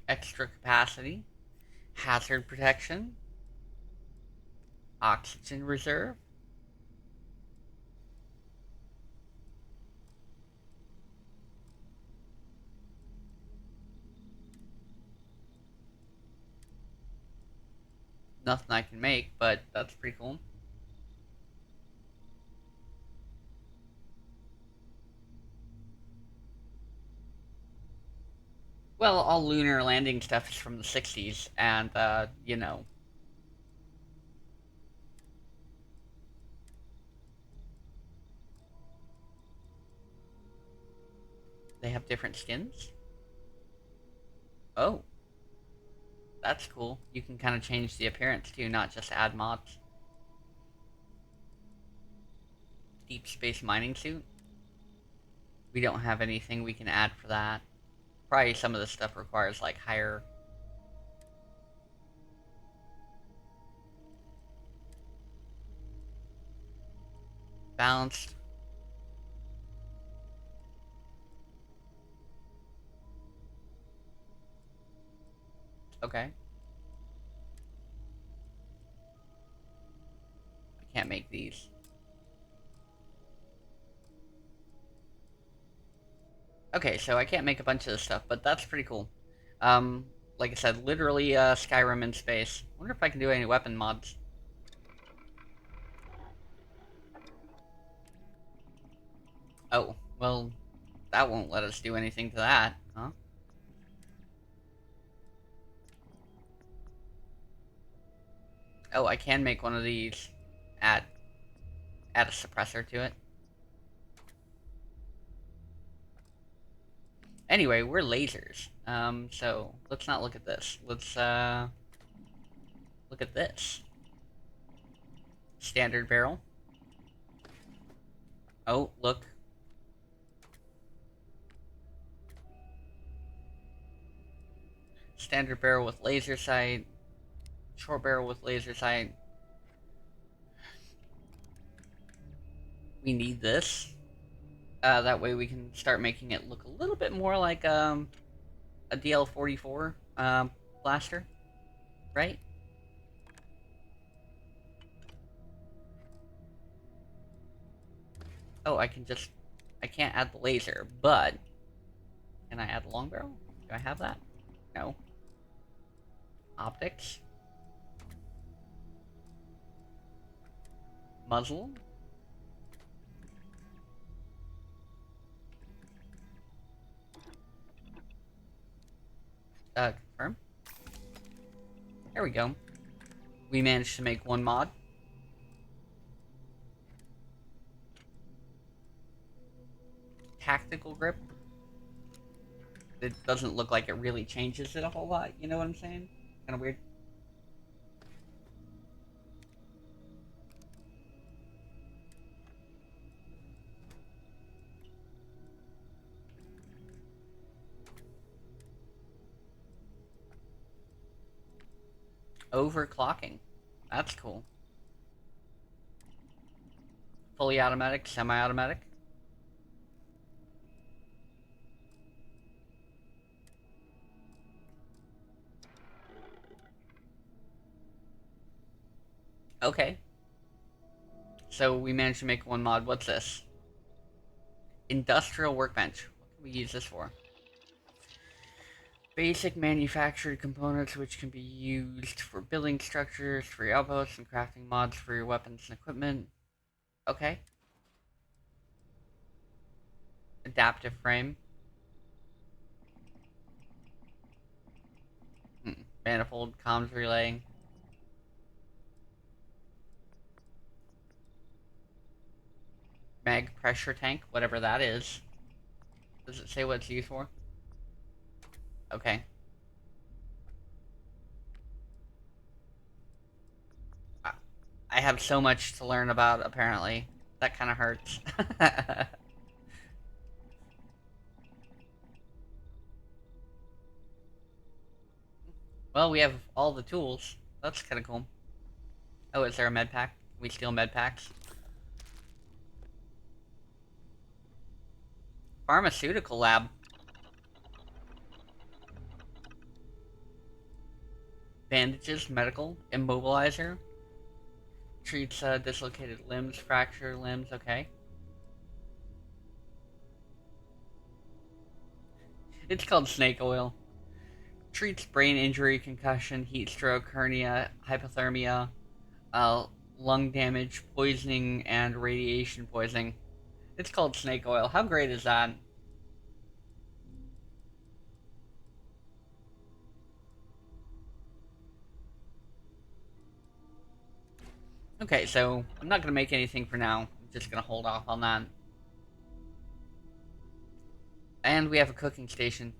Extra capacity. Hazard protection. Oxygen reserve. Nothing I can make, but that's pretty cool. Well, all lunar landing stuff is from the 60s, and, you know. They have different skins? Oh. That's cool. You can kind of change the appearance, too, not just add mods. Deep space mining suit? We don't have anything we can add for that. Probably some of this stuff requires, like, higher... Balanced. Okay. I can't make these. Okay, so I can't make a bunch of this stuff, but that's pretty cool. Like I said, literally Skyrim in space. Wonder if I can do any weapon mods. Oh, well, that won't let us do anything to that, huh? Oh, I can make one of these. Add a suppressor to it. Anyway, we're lasers. So let's not look at this. Let's look at this. Standard barrel. Oh, look. Standard barrel with laser sight. Short barrel with laser sight. We need this. That way we can start making it look a little bit more like a DL44 blaster, right? Oh, I can't add the laser, but can I add the long barrel? Do I have that? No. Optics. Muzzle. Confirm. There we go. We managed to make one mod. Tactical grip. It doesn't look like it really changes it a whole lot, you know what I'm saying? Kinda weird. Overclocking. That's cool. Fully automatic, semi-automatic. Okay. So we managed to make one mod. What's this? Industrial workbench. What can we use this for? Basic manufactured components which can be used for building structures, for your outposts, and crafting mods for your weapons and equipment. Okay. Adaptive frame. Manifold comms relay. Mag pressure tank, whatever that is. Does it say what it's used for? Okay. I have so much to learn about, apparently. That kind of hurts. Well, we have all the tools. That's kind of cool. Oh, is there a med pack? Can we steal med packs? Pharmaceutical lab. Bandages, medical, immobilizer. Treats dislocated limbs, fractured limbs, okay. It's called snake oil. Treats brain injury, concussion, heat stroke, hernia, hypothermia, lung damage, poisoning, and radiation poisoning. It's called snake oil. How great is that? Okay, so I'm not going to make anything for now. I'm just going to hold off on that. And we have a cooking station.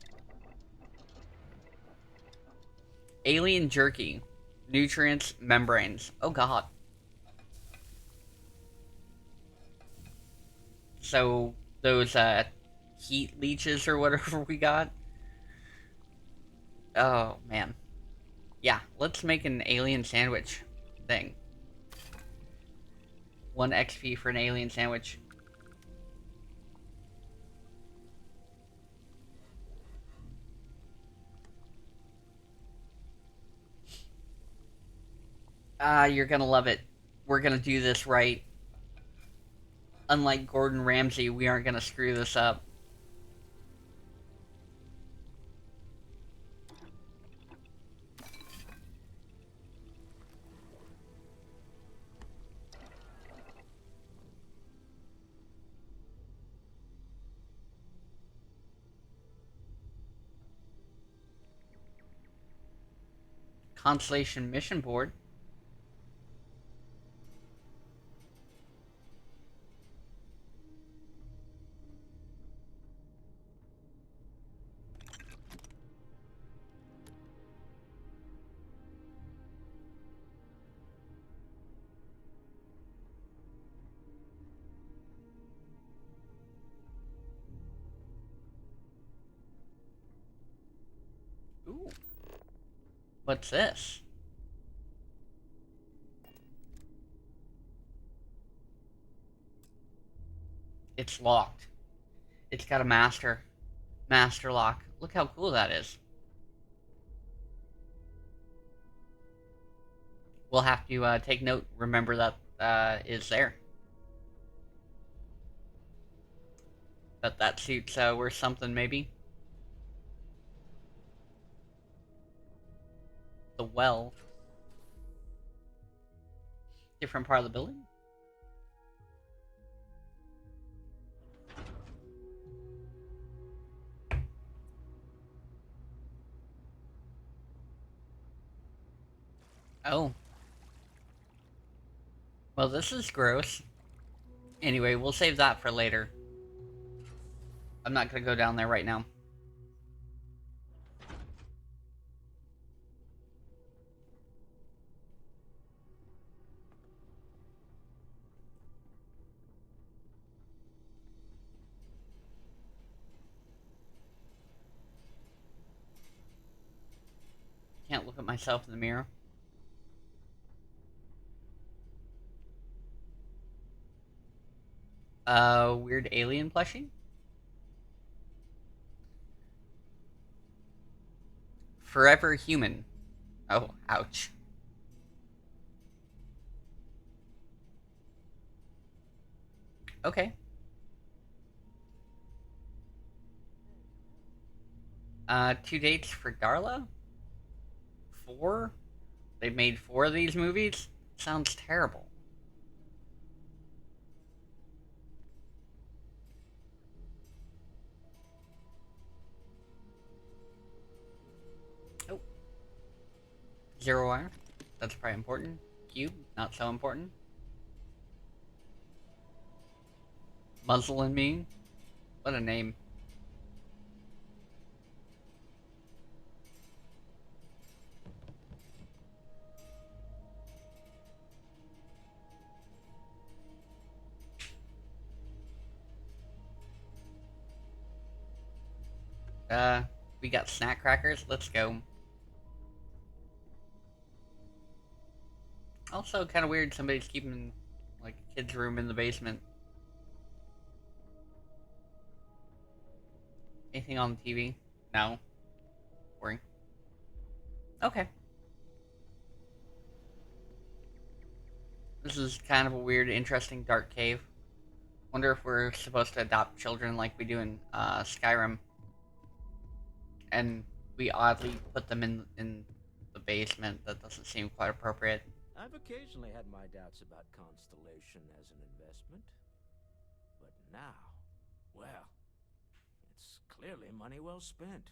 Alien jerky. Nutrients, membranes. Oh god. So, those, heat leeches or whatever we got. Oh, man. Yeah, let's make an alien sandwich thing. 1 XP for an alien sandwich. You're gonna love it. We're gonna do this right. Unlike Gordon Ramsay, we aren't gonna screw this up. Constellation mission board. Ooh. What's this? It's locked. It's got a master lock. Look how cool that is. We'll have to take note. Remember that is there. But that suit's worth something, maybe. The well. Different part of the building. Oh. Well, this is gross. Anyway, we'll save that for later. I'm not gonna go down there right now. Can't look at myself in the mirror. Weird alien plushie? Forever human. Oh, ouch. Okay. 2 dates for Darla? 4? They made 4 of these movies? Sounds terrible. Oh. Zero wire. That's probably important. Cube, not so important. Muzzle and me. What a name. We got snack crackers. Let's go. Also, kind of weird somebody's keeping, like, a kid's room in the basement. Anything on the TV? No. Boring. Okay. This is kind of a weird, interesting dark cave. Wonder if we're supposed to adopt children like we do in Skyrim. And we oddly put them in the basement. That doesn't seem quite appropriate. I've occasionally had my doubts about Constellation as an investment. But now, well, it's clearly money well spent.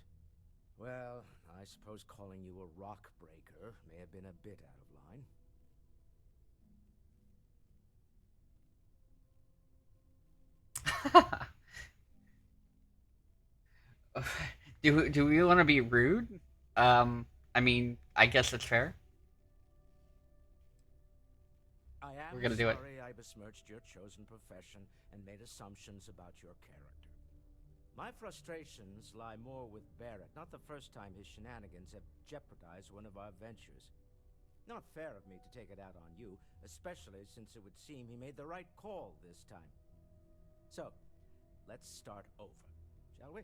Well, I suppose calling you a rock breaker may have been a bit out of line. Do we want to be rude? I mean, I guess it's fair. I am We're gonna do it. sorry I besmirched your chosen profession and made assumptions about your character. My frustrations lie more with Barrett, not the first time his shenanigans have jeopardized one of our ventures. Not fair of me to take it out on you, especially since it would seem he made the right call this time. So, let's start over, shall we?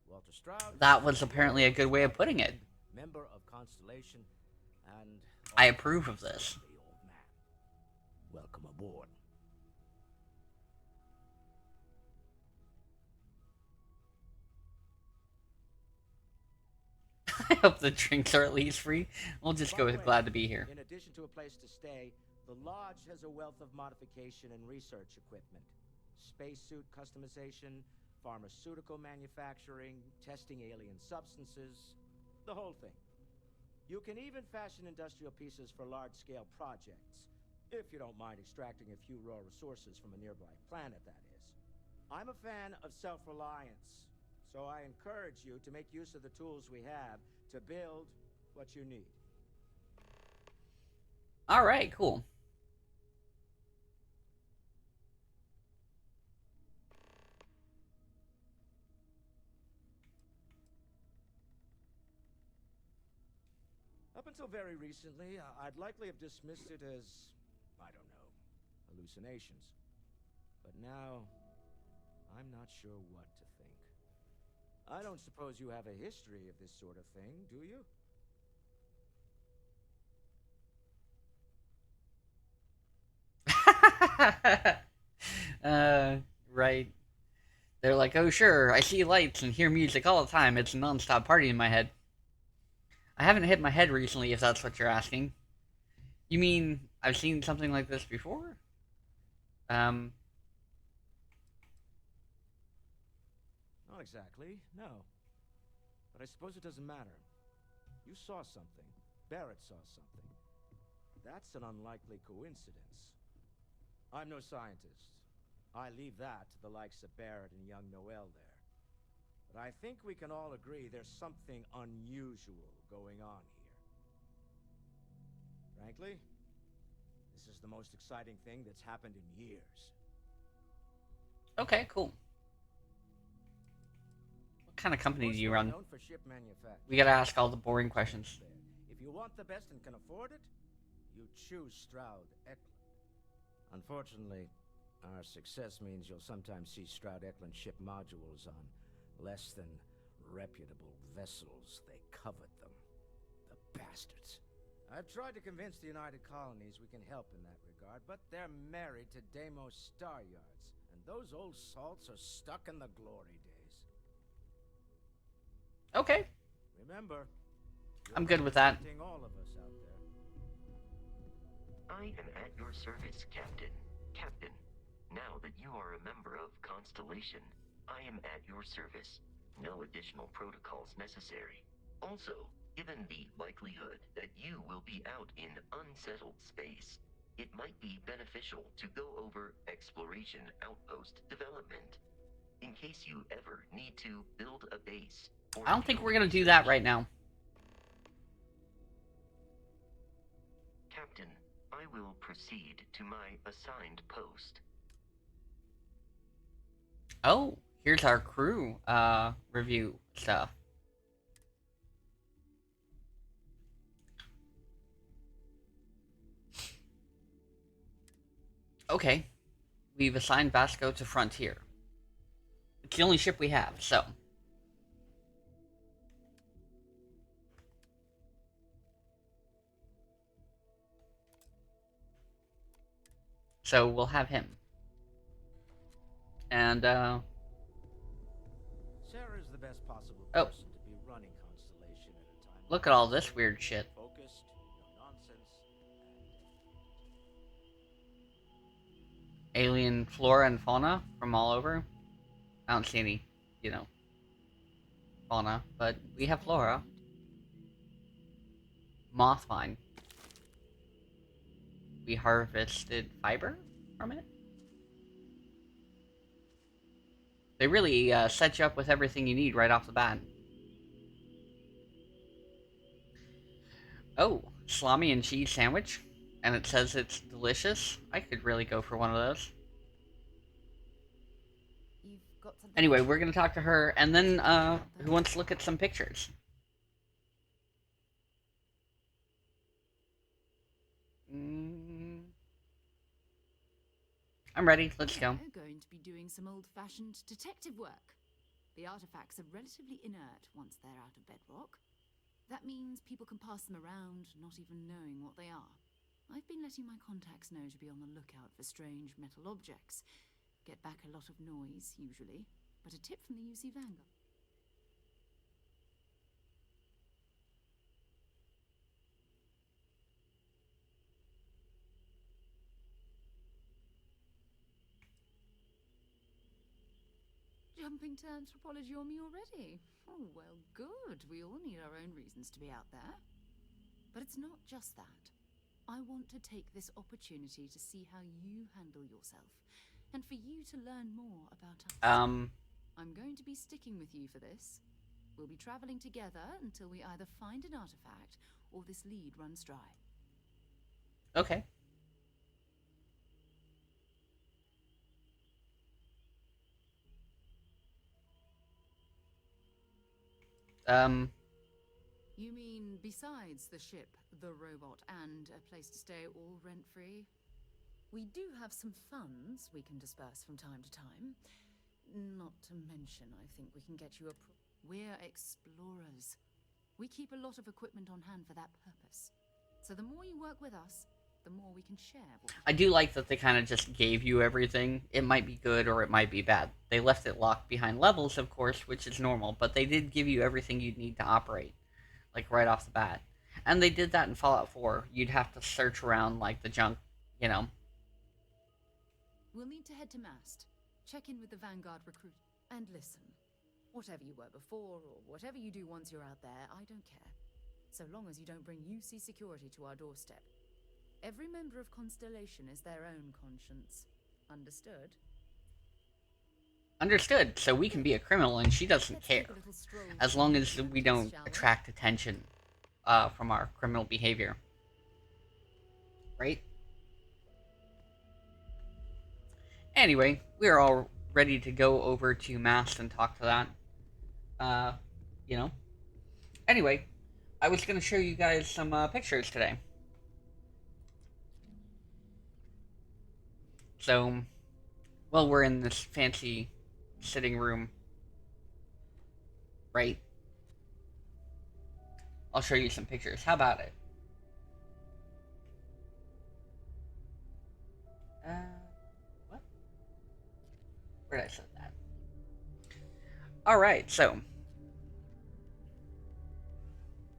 Walter Stroud. That was apparently a good way of putting it. Member of Constellation, and I approve of this. old man. Welcome aboard. I hope the drinks are at least free. We'll just go with glad to be here. In addition to a place to stay, the lodge has a wealth of modification and research equipment. Spacesuit customization, pharmaceutical manufacturing, testing alien substances, the whole thing. You can even fashion industrial pieces for large-scale projects, if you don't mind extracting a few raw resources from a nearby planet, that is. I'm a fan of self-reliance, so I encourage you to make use of the tools we have to build what you need. Alright, cool. Up until very recently, I'd likely have dismissed it as, I don't know, hallucinations. But now, I'm not sure what to think. I don't suppose you have a history of this sort of thing, do you? Right. They're like, oh sure, I see lights and hear music all the time. It's a non-stop party in my head. I haven't hit my head recently, if that's what you're asking. You mean I've seen something like this before? Not exactly, no. But I suppose it doesn't matter. You saw something. Barrett saw something. That's an unlikely coincidence. I'm no scientist. I leave that to the likes of Barrett and young Noel there. But I think we can all agree there's something unusual going on here. Frankly, this is the most exciting thing that's happened in years. Okay, cool. What kind of company do you run? Known for ship manufacturing. We gotta ask all the boring questions. If you want the best and can afford it, you choose Stroud Eklund. Unfortunately, Our success means you'll sometimes see Stroud-Eklund ship modules on less than reputable vessels. They covet them. The bastards. I've tried to convince the United Colonies we can help in that regard, but they're married to Deimos Star Yards, and those old salts are stuck in the glory days. Okay. Remember, I'm good with that. all of us out there. I am at your service, Captain. Captain, now that you are a member of Constellation, I am at your service. No additional protocols necessary. Also, given the likelihood that you will be out in unsettled space, it might be beneficial to go over exploration outpost development. In case you ever need to build a base. I don't think we're gonna do that right now. Captain, I will proceed to my assigned post. Oh, here's our crew review stuff. Okay. We've assigned Vasco to Frontier. It's the only ship we have, so. So we'll have him. And, Sarah's the best possible person to be running Constellation at a time. Look at all this weird shit. Focused, no nonsense, Alien flora and fauna from all over. I don't see any, fauna, but we have flora. Moth vine. We harvested fiber from it. They really set you up with everything you need right off the bat. Oh, salami and cheese sandwich. And it says it's delicious. I could really go for one of those. Anyway, we're going to talk to her, and then who wants to look at some pictures? I'm ready. Let's go. We're going to be doing some old-fashioned detective work. The artifacts are relatively inert once they're out of bedrock. That means people can pass them around, not even knowing what they are. I've been letting my contacts know to be on the lookout for strange metal objects. Get back a lot of noise, usually, but a tip from the UC Vanguard. Jumping to anthropology on me already? Oh, well, good. We all need our own reasons to be out there. But it's not just that. I want to take this opportunity to see how you handle yourself, and for you to learn more about us. I'm going to be sticking with you for this. We'll be traveling together until we either find an artifact or this lead runs dry. Okay. You mean besides the ship, the robot, and a place to stay all rent-free? We do have some funds we can disperse from time to time. Not to mention, I think we can get you We're explorers. We keep a lot of equipment on hand for that purpose. So the more you work with us, the more we can share. I do like that they kind of just gave you everything. It might be good or it might be bad. They left it locked behind levels, of course, which is normal, but they did give you everything you'd need to operate, like right off the bat. And they did that in Fallout 4. You'd have to search around like the junk, We'll need to head to Mast. Check in with the Vanguard recruit. And listen, whatever you were before or whatever you do once you're out there, I don't care. So long as you don't bring UC security to our doorstep. Every member of Constellation is their own conscience. Understood? Understood. So we can be a criminal and she doesn't care. As long as we don't attract attention from our criminal behavior. Right? Anyway, we're all ready to go over to Mast and talk to that. Anyway, I was going to show you guys some pictures today. So, Well, we're in this fancy sitting room, right? I'll show you some pictures. How about it? Uh, what? Where did I set that? Alright, so.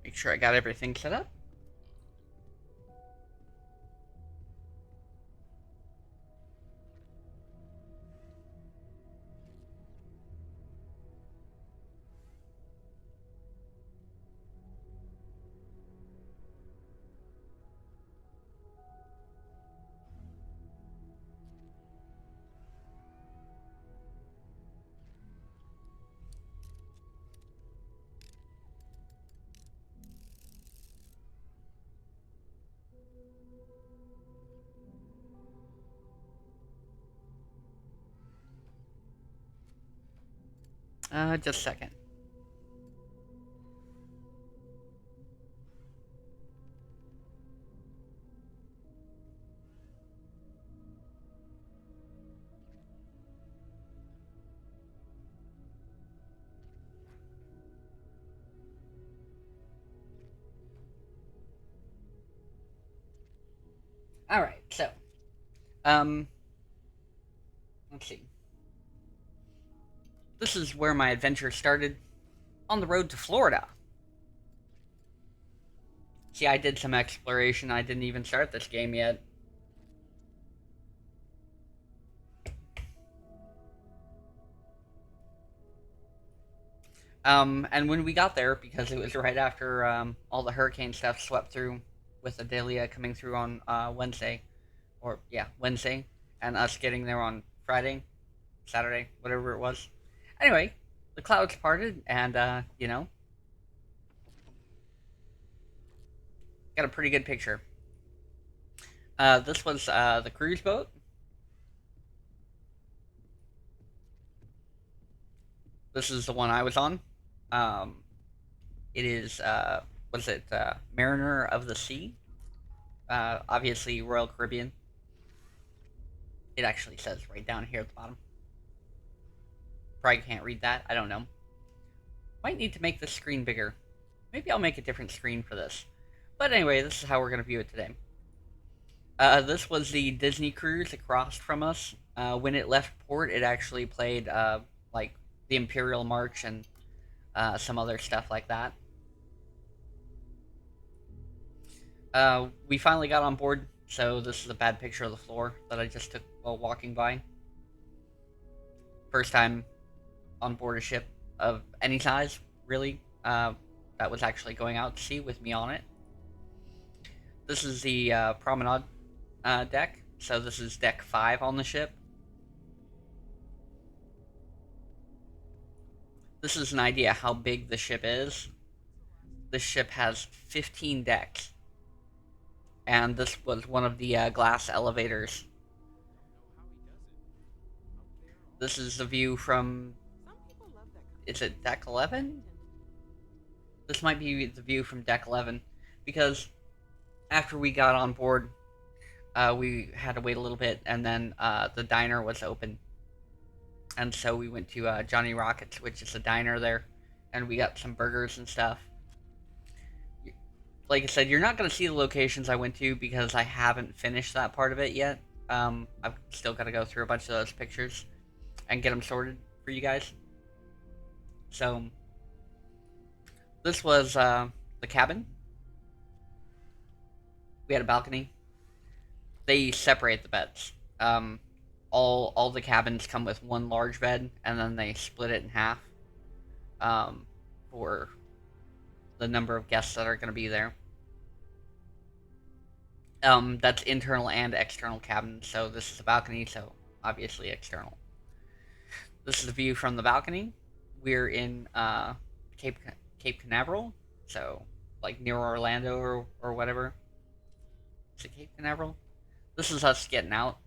Make sure I got everything set up. Just a second. Alright, so. Um, let's see. This is where my adventure started. On the road to Florida. See, I did some exploration. I didn't even start this game yet. And when we got there, because it was right after all the hurricane stuff swept through, with Adelia coming through on Wednesday, or yeah, Wednesday, and us getting there on Friday, Saturday, whatever it was. Anyway, the clouds parted, and got a pretty good picture. This was the cruise boat. This is the one I was on. Um, it is was it Mariner of the Sea? Obviously Royal Caribbean. It actually says right down here at the bottom. Probably can't read that. I don't know. Might need to make this screen bigger. Maybe I'll make a different screen for this. But anyway, this is how we're going to view it today. This was the Disney cruise across from us. When it left port, it actually played like the Imperial March and some other stuff like that. We finally got on board, so this is a bad picture of the floor that I just took while walking by. First time on board a ship of any size, really, that was actually going out to sea with me on it. This is the promenade deck, so this is deck 5 on the ship. This is an idea how big the ship is. This ship has 15 decks, and this was one of the glass elevators. This is the view from, is it deck 11? This might be the view from deck 11, because after we got on board, we had to wait a little bit, and then the diner was open. And so we went to Johnny Rockets, which is a diner there, and we got some burgers and stuff. Like I said, you're not going to see the locations I went to because I haven't finished that part of it yet. I've still got to go through a bunch of those pictures and get them sorted for you guys. So, this was the cabin. We had a balcony. They separate the beds. All the cabins come with one large bed, and then they split it in half for the number of guests that are going to be there. That's internal and external cabins, so this is a balcony, so obviously external. This is the view from the balcony. We're in Cape Canaveral, so like near Orlando or whatever. Is it Cape Canaveral? This is us getting out.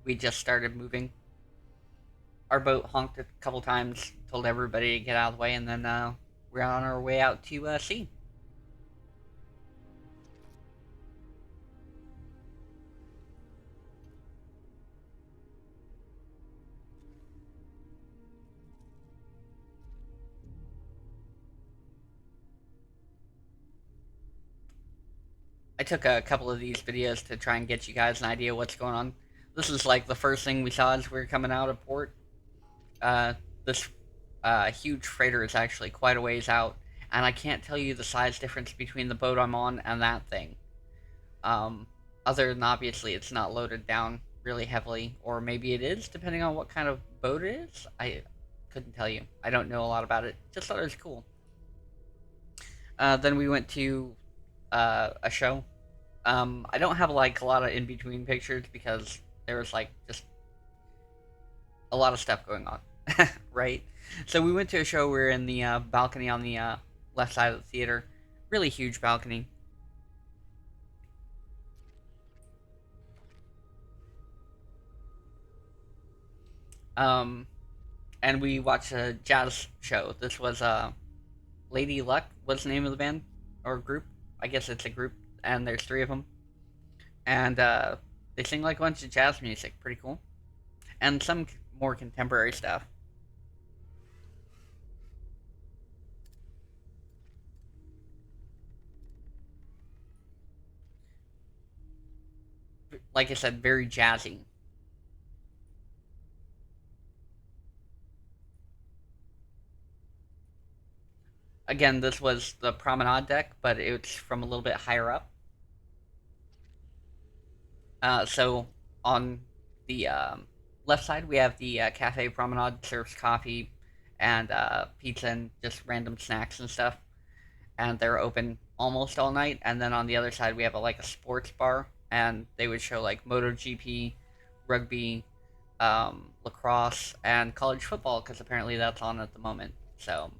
We just started moving. Our boat honked a couple times, told everybody to get out of the way, and then we're on our way out to sea. I took a couple of these videos to try and get you guys an idea what's going on. This is like the first thing we saw as we were coming out of port. This huge freighter is actually quite a ways out, and I can't tell you the size difference between the boat I'm on and that thing. Um, Other than obviously it's not loaded down really heavily, or maybe it is, depending on what kind of boat it is. I couldn't tell you. I don't know a lot about it. Just thought it was cool. Then we went to a show. I don't have like a lot of in between pictures because there was like just a lot of stuff going on, right? So we went to a show. We are in the balcony on the left side of the theater, really huge balcony. Um, and we watched a jazz show. This was Lady Luck was the name of the band or group. I guess it's a group, and there's three of them, and they sing like a bunch of jazz music. Pretty cool, and some more contemporary stuff. Like I said, very jazzy. Again, this was the promenade deck, but it's from a little bit higher up. So on the left side, we have the cafe promenade, serves coffee and pizza and just random snacks and stuff. And they're open almost all night. And then on the other side, we have like a sports bar, and they would show like MotoGP, rugby, lacrosse, and college football because apparently that's on at the moment. So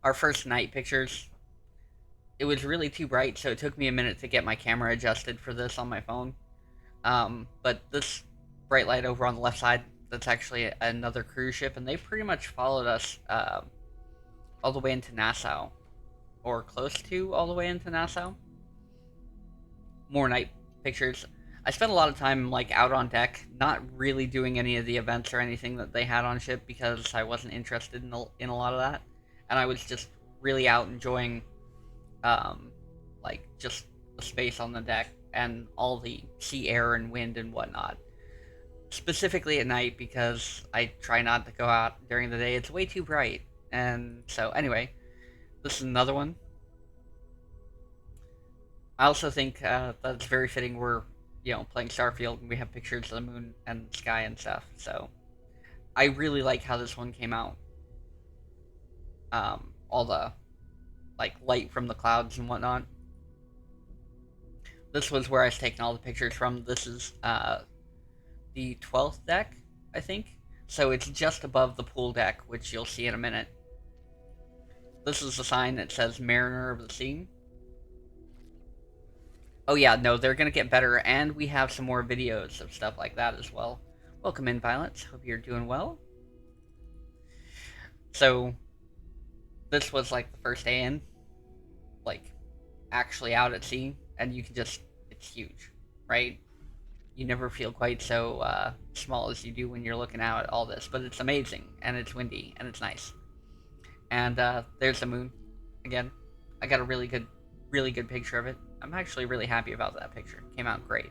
our first night pictures, it was really too bright, so it took me a minute to get my camera adjusted for this on my phone. But this bright light over on the left side, that's actually another cruise ship, and they pretty much followed us all the way into Nassau, or close to all the way into Nassau. More night pictures. I spent a lot of time like out on deck, not really doing any of the events or anything that they had on ship because I wasn't interested in a lot of that, and I was just really out enjoying like just the space on the deck and all the sea air and wind and whatnot. Specifically at night because I try not to go out during the day. It's way too bright. And so anyway, this is another one. I also think that's very fitting. We're playing Starfield and we have pictures of the moon and sky and stuff. So I really like how this one came out. All the like light from the clouds and whatnot. This was where I was taking all the pictures from. This is the 12th deck, I think. So it's just above the pool deck, which you'll see in a minute. This is the sign that says Mariner of the Sea. Oh yeah, no, they're gonna get better, and we have some more videos of stuff like that as well. Welcome in, Violets. Hope you're doing well. So, this was like the first day in, like, actually out at sea, and you can just, it's huge, right? You never feel quite so small as you do when you're looking out at all this, but it's amazing, and it's windy, and it's nice. And there's the moon, again. I got a really good picture of it. I'm actually really happy about that picture. It came out great.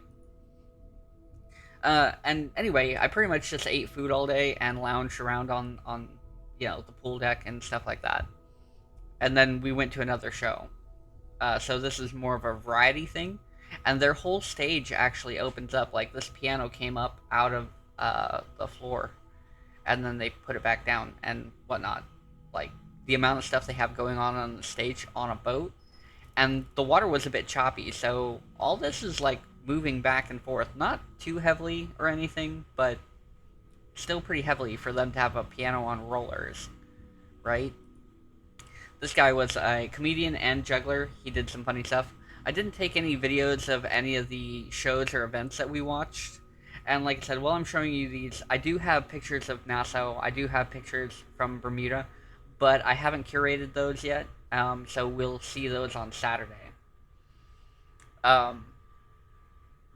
And anyway, I pretty much just ate food all day and lounged around on the pool deck and stuff like that. And then we went to another show. So this is more of a variety thing. And their whole stage actually opens up. Like, this piano came up out of the floor. And then they put it back down and whatnot. Like, the amount of stuff they have going on the stage on a boat. And the water was a bit choppy. So all this is, like, moving back and forth. Not too heavily or anything, but still pretty heavily for them to have a piano on rollers. Right? This guy was a comedian and juggler. He did some funny stuff. I didn't take any videos of any of the shows or events that we watched. And like I said, while I'm showing you these, I do have pictures of Nassau. I do have pictures from Bermuda. But I haven't curated those yet. So we'll see those on Saturday.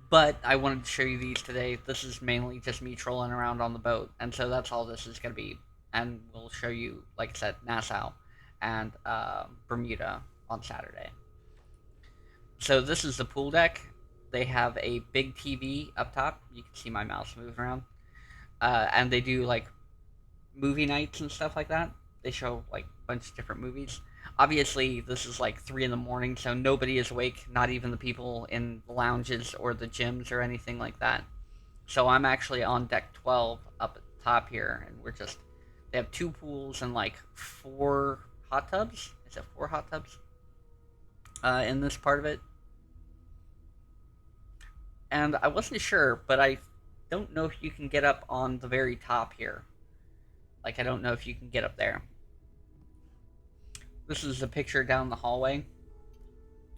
But I wanted to show you these today. This is mainly just me trolling around on the boat. And so that's all this is going to be. And we'll show you, like I said, Nassau and Bermuda on Saturday. So this is the pool deck. They have a big TV up top. You can see my mouse moving around. And they do like movie nights and stuff like that. They show like a bunch of different movies. Obviously, this is like 3 in the morning, so nobody is awake, not even the people in the lounges or the gyms or anything like that. So I'm actually on deck 12 up at the top here, and they have 2 pools and like 4 hot tubs. Is it 4 hot tubs in this part of it? And I wasn't sure, but I don't know if you can get up on the very top here. Like, I don't know if you can get up there. This is a picture down the hallway.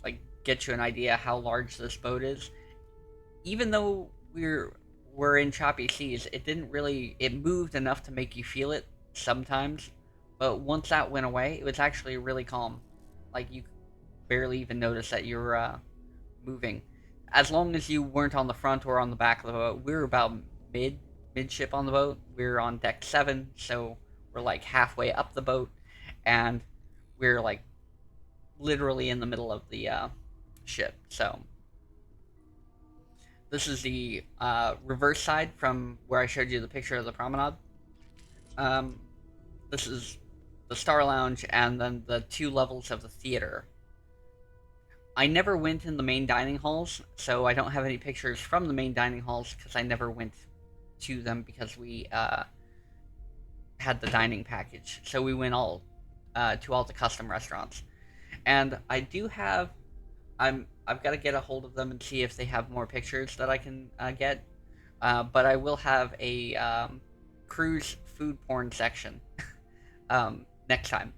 Like, get you an idea how large this boat is. Even though we're in choppy seas, it moved enough to make you feel it sometimes. But once that went away, it was actually really calm. Like, you barely even notice that you're moving. As long as you weren't on the front or on the back of the boat, we were about midship on the boat. We were on deck 7, so we're like halfway up the boat, and we're like literally in the middle of the ship. So this is the reverse side from where I showed you the picture of the promenade. This is the Star Lounge and then the 2 levels of the theater. I never went in the main dining halls, so I don't have any pictures from the main dining halls because I never went to them because we had the dining package. So we went all to all the custom restaurants, and I do have. I've got to get a hold of them and see if they have more pictures that I can get. But I will have a cruise food porn section next time.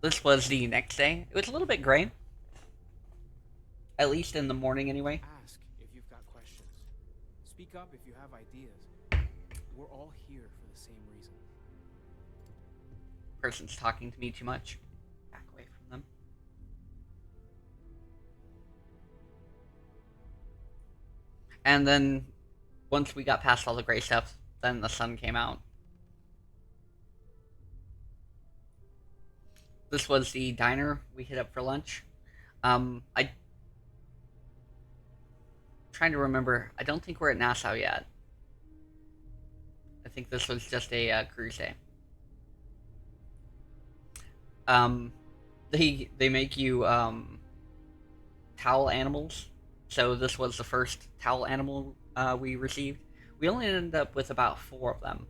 This was the next day. It was a little bit gray. At least in the morning, anyway. Ask if you've got questions. Speak up if you have ideas. We're all here for the same reason. Person's talking to me too much. Back away from them. And then, once we got past all the gray stuff, then the sun came out. This was the diner we hit up for lunch. I trying to remember. I don't think we're at Nassau yet. I think this was just a cruise day. They make you towel animals. So this was the first towel animal we received. We only ended up with about 4 of them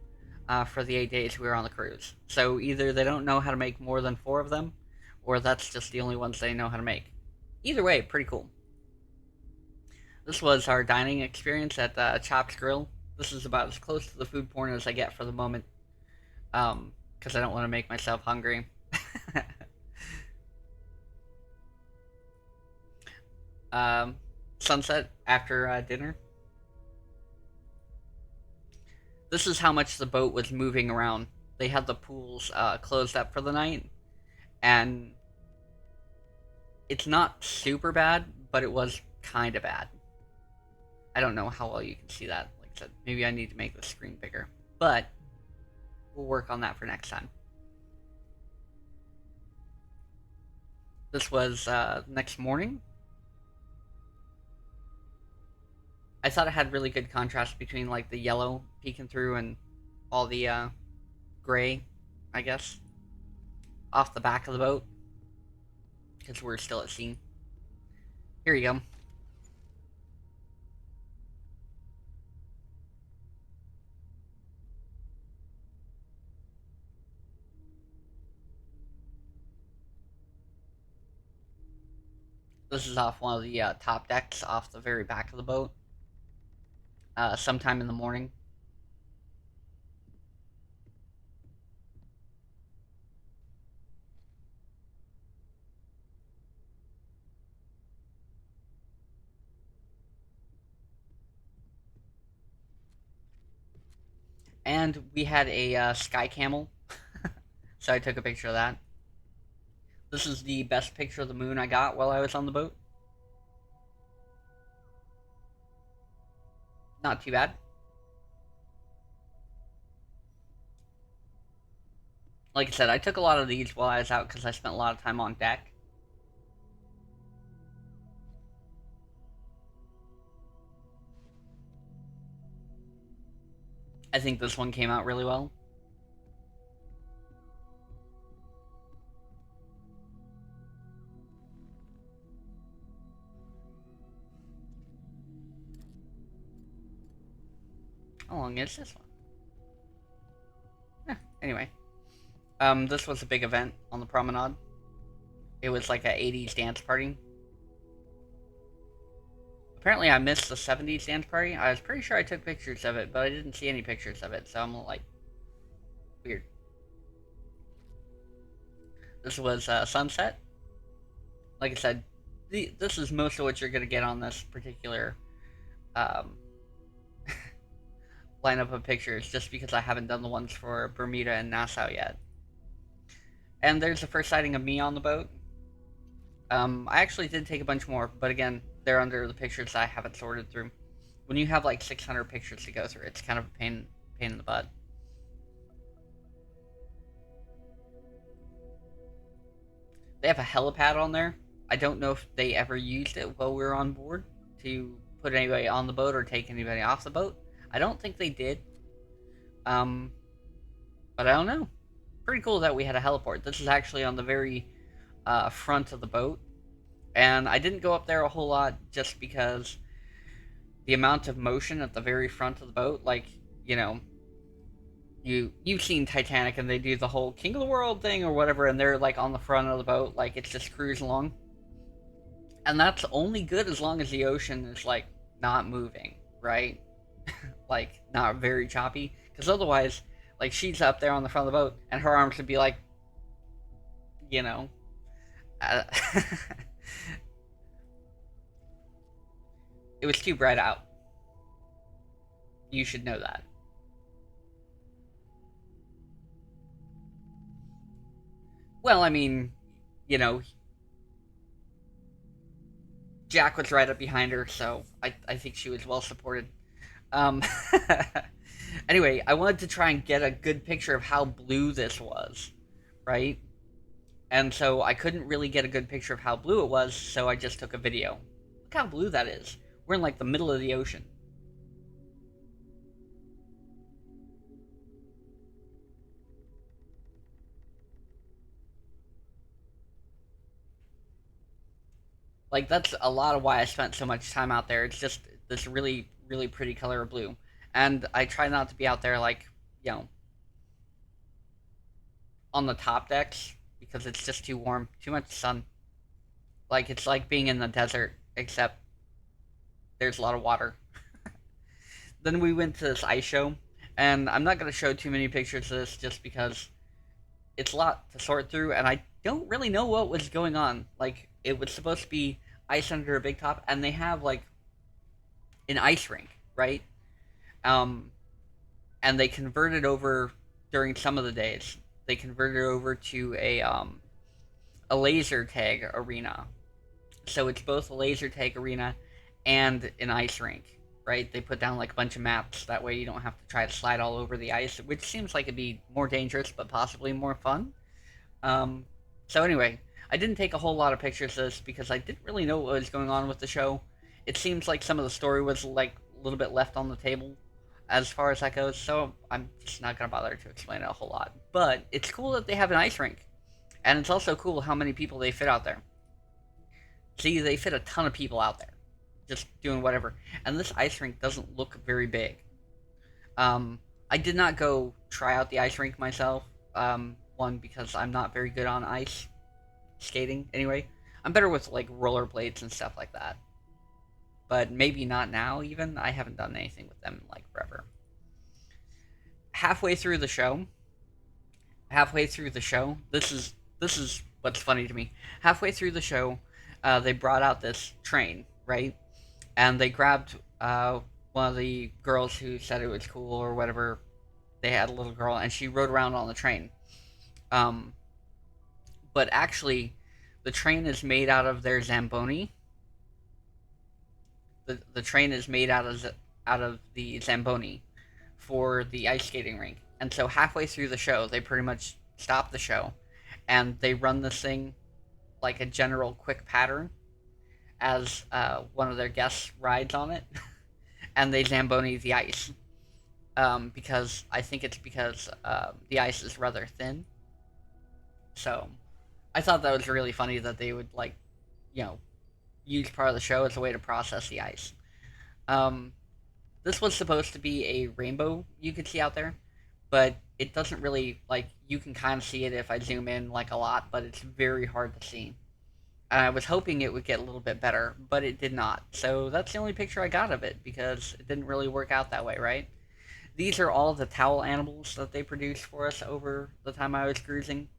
for the 8 days we were on the cruise. So either they don't know how to make more than 4 of them, or that's just the only ones they know how to make. Either way, pretty cool. This was our dining experience at Chops Grill. This is about as close to the food porn as I get for the moment, because I don't want to make myself hungry. Sunset after dinner. This is how much the boat was moving around. They had the pools closed up for the night, and it's not super bad, but it was kind of bad. I don't know how well you can see that. Like I said, maybe I need to make the screen bigger, but we'll work on that for next time. This was next morning. I thought it had really good contrast between like the yellow peeking through and all the gray, I guess, off the back of the boat, because we're still at sea. Here you go. This is off one of the top decks off the very back of the boat. Sometime in the morning. And we had a sky camel, so I took a picture of that. This is the best picture of the moon I got while I was on the boat. Not too bad. Like I said, I took a lot of these while I was out because I spent a lot of time on deck. I think this one came out really well. How long is this one? Anyway, this was a big event on the promenade. It was like a 80s dance party. Apparently, I missed the 70s dance party. I was pretty sure I took pictures of it, but I didn't see any pictures of it, so I'm like, weird. This was sunset. Like I said, this is most of what you're going to get on this particular um, lineup of pictures, just because I haven't done the ones for Bermuda and Nassau yet. And there's the first sighting of me on the boat. I actually did take a bunch more, but again, they're under the pictures I haven't sorted through. When you have like 600 pictures to go through, it's kind of a pain in the butt. They have a helipad on there. I don't know if they ever used it while we were on board to put anybody on the boat or take anybody off the boat. I don't think they did. But I don't know. Pretty cool that we had a heliport. This is actually on the very front of the boat. And I didn't go up there a whole lot just because the amount of motion at the very front of the boat, like, you know, you've seen Titanic and they do the whole King of the World thing or whatever, and they're like on the front of the boat, like it's just cruising along. And that's only good as long as the ocean is like not moving, right? Like not very choppy, because otherwise, like she's up there on the front of the boat and her arms would be like, you know, it was too bright out. You should know that. Well, I mean, you know, Jack was right up behind her, so I think she was well supported. Um, anyway, I wanted to try and get a good picture of how blue this was, right? And so I couldn't really get a good picture of how blue it was, so I just took a video. Look how blue that is. We're in like the middle of the ocean. Like, that's a lot of why I spent so much time out there. It's just this really, really pretty color of blue. And I try not to be out there, like, you know, on the top decks, because it's just too warm. Too much sun. Like, it's like being in the desert, except there's a lot of water. Then we went to this ice show, and I'm not going to show too many pictures of this just because it's a lot to sort through, and I don't really know what was going on. Like, it was supposed to be ice under a big top, and they have, like, an ice rink, right? And they converted over during some of the days. They converted over to a laser tag arena. So it's both a laser tag arena and an ice rink, right? They put down like a bunch of maps. That way you don't have to try to slide all over the ice, which seems like it'd be more dangerous, but possibly more fun. So anyway, I didn't take a whole lot of pictures of this because I didn't really know what was going on with the show. It seems like some of the story was like a little bit left on the table as far as that goes, so I'm just not going to bother to explain it a whole lot. But it's cool that they have an ice rink, and it's also cool how many people they fit out there. See, they fit a ton of people out there, just doing whatever. And this ice rink doesn't look very big. I did not go try out the ice rink myself. One, because I'm not very good on ice skating, anyway. I'm better with, like, rollerblades and stuff like that. But maybe not now, even. I haven't done anything with them, like, forever. Halfway through the show, this is what's funny to me. Halfway through the show, they brought out this train, right? And they grabbed one of the girls who said it was cool or whatever. They had a little girl, and she rode around on the train. But actually, the train is made out of their Zamboni. The train is made out of the Zamboni for the ice skating rink. And so halfway through the show, they pretty much stop the show, and they run this thing like a general quick pattern as one of their guests rides on it, and they Zamboni the ice. because I think it's because the ice is rather thin. So I thought that was really funny that they would like, you know, use part of the show as a way to process the ice. Um, this was supposed to be a rainbow you could see out there, but it doesn't really like you can kind of see it if I zoom in like a lot, but it's very hard to see. And I was hoping it would get a little bit better, but it did not. So that's the only picture I got of it because it didn't really work out that way, right? These are all the towel animals that they produced for us over the time I was cruising.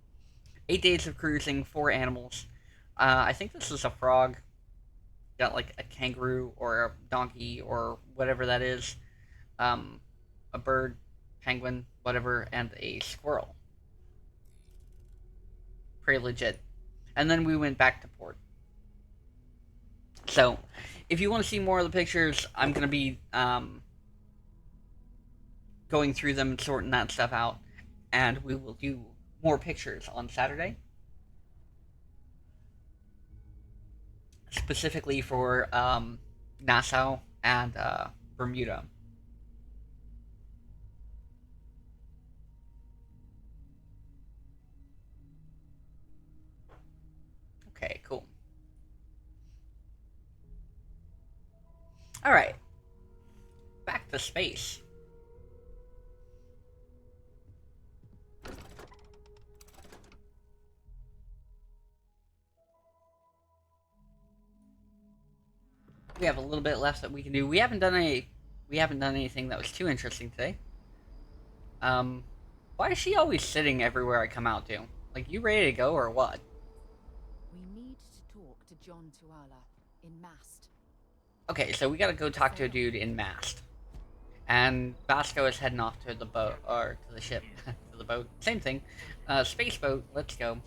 8 days of cruising, 4 animals. I think this is a frog. Got like a kangaroo or a donkey or whatever that is. Um, a bird, penguin, whatever, and a squirrel. Pretty legit. And then we went back to port. So, if you want to see more of the pictures, I'm going to be going through them and sorting that stuff out. And we will do more pictures on Saturday. Specifically for Nassau and Bermuda. Okay, cool. Alright. Back to space. We have a little bit left that we can do. We haven't done anything that was too interesting today. Why is she always sitting everywhere I come out to? Like, you ready to go or what? We need to talk to John Tuala in Mast. Okay, so we gotta go talk to a dude in Mast. And Vasco is heading off to the boat, or to the ship. To the boat. Same thing. Space boat, let's go.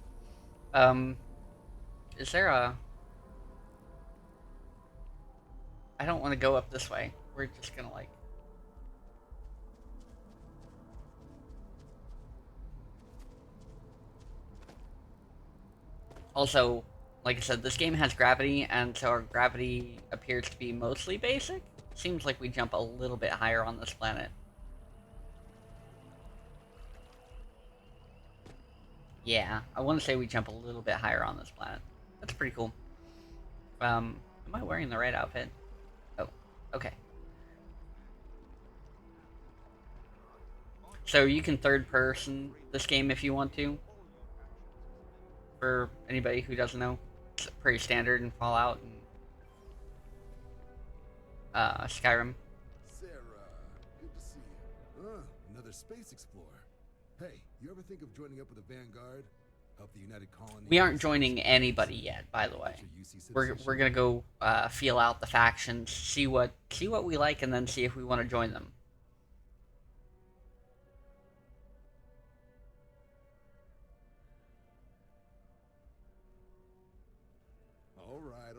Is there a... I don't want to go up this way. We're just gonna, like... Also, like I said, this game has gravity, and so our gravity appears to be mostly basic. Seems like we jump a little bit higher on this planet. Yeah, I want to say we jump a little bit higher on this planet. That's pretty cool. Am I wearing the right outfit? Oh, okay. So you can third person this game if you want to. For anybody who doesn't know, it's pretty standard in Fallout and Skyrim. Sarah, good to see you. Another space explorer. Hey, you ever think of joining up with the Vanguard? Help the United Colonies? We aren't joining anybody yet, by the way. We're gonna go feel out the factions, see what we like, and then see if we want to join them. All right.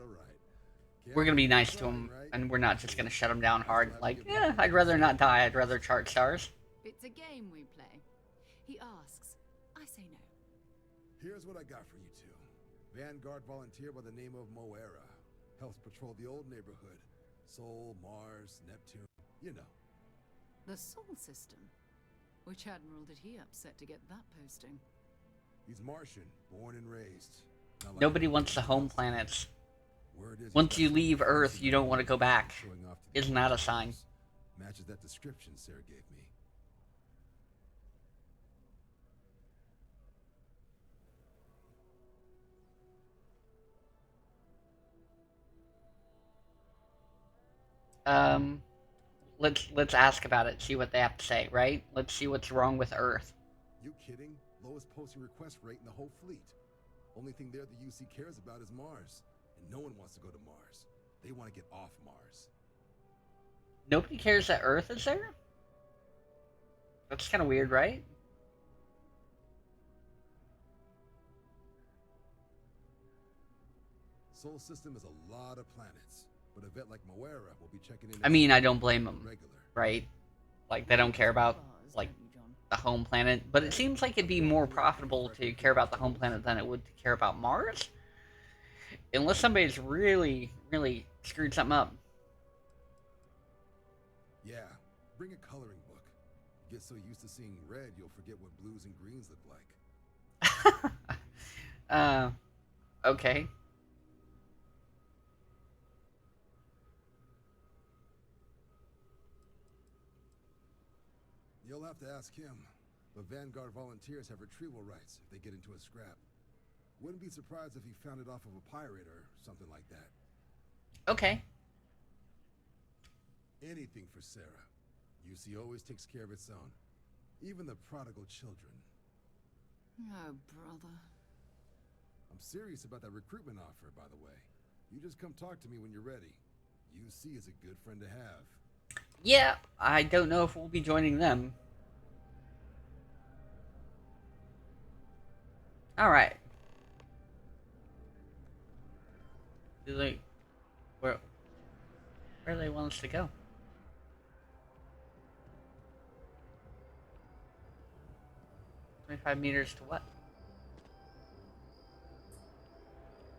We're gonna be nice to them, and we're not just gonna shut them down hard. Like, yeah, I'd rather not die. I'd rather chart stars. It's a game we play. He asks, I say no. Here's what I got for you two. Vanguard volunteer by the name of Moera. Helps patrol the old neighborhood. Sol, Mars, Neptune, you know. The Sol system? Which admiral did he upset to get that posting? He's Martian, born and raised. Like nobody wants the home planets. Once you leave Earth, you don't want to go back. Isn't that a sign? Matches that description Sarah gave me. Let's ask about it. See what they have to say, right? Let's see what's wrong with Earth. You kidding? Lowest posting request rate in the whole fleet. Only thing there the UC cares about is Mars. And no one wants to go to Mars. They want to get off Mars. Nobody cares that Earth is there? That's kind of weird, right? Sol system is a lot of planets, but a vet like Moera will be checking in. I mean, I don't blame them, right? Like, they don't care about, like, the home planet, but it seems like it'd be more profitable to care about the home planet than it would to care about Mars. Unless somebody's really, really screwed something up. Yeah, bring a coloring book. Get so used to seeing red, you'll forget what blues and greens look like. Okay. You'll have to ask him. But Vanguard volunteers have retrieval rights if they get into a scrap. Wouldn't be surprised if he found it off of a pirate or something like that. Okay. Anything for Sarah. UC always takes care of its own. Even the prodigal children. Oh, brother. I'm serious about that recruitment offer, by the way. You just come talk to me when you're ready. UC is a good friend to have. Yeah, I don't know if we'll be joining them. Alright. Do they... Where do they want us to go? $25 to what?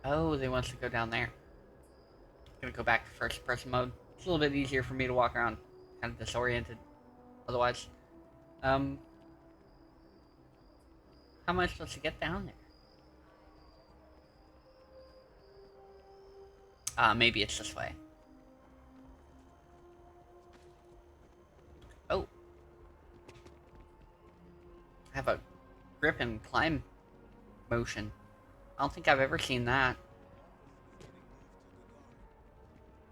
Oh, they want us to go down there. Gonna go back to first person mode. It's a little bit easier for me to walk around. Kind of disoriented. Otherwise. How am I supposed to get down there? Maybe it's this way. Oh. I have a grip and climb motion. I don't think I've ever seen that.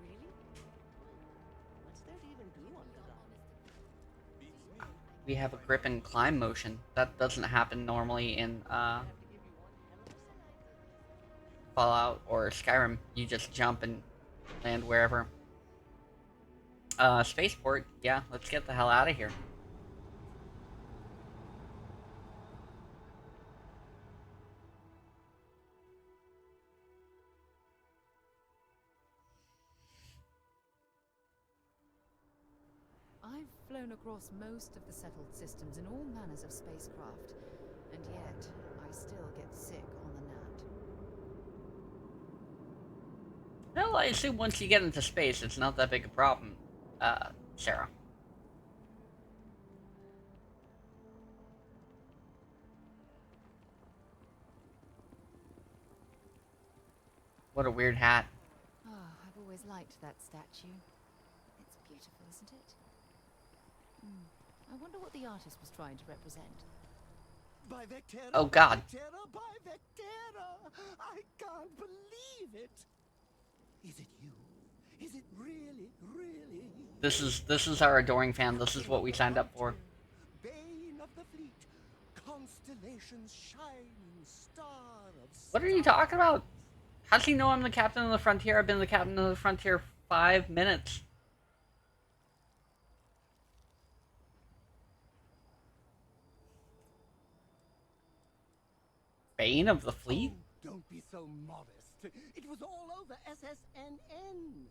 Really? What's there to even do underground? We have a grip and climb motion. That doesn't happen normally in Fallout or Skyrim. You just jump and land wherever. Spaceport. Yeah, let's get the hell out of here. I've flown across most of the settled systems in all manners of spacecraft, and yet I still get sick on the gnat. Well, I assume once you get into space, it's not that big a problem, Sarah. What a weird hat. Oh, I've always liked that statue. It's beautiful, isn't it? I wonder what the artist was trying to represent. By Vectera, Oh, God. Vectera, by Vectera! I can't believe it! Is it you? Is it really, really? This is our adoring fan. This is what we signed up for. Bane of the fleet, constellation's shining star of What are you talking about? How's he know I'm the captain of the Frontier? I've been the captain of the Frontier 5 minutes. Bane of the fleet? Oh, don't be so modest. It was all over SSNN.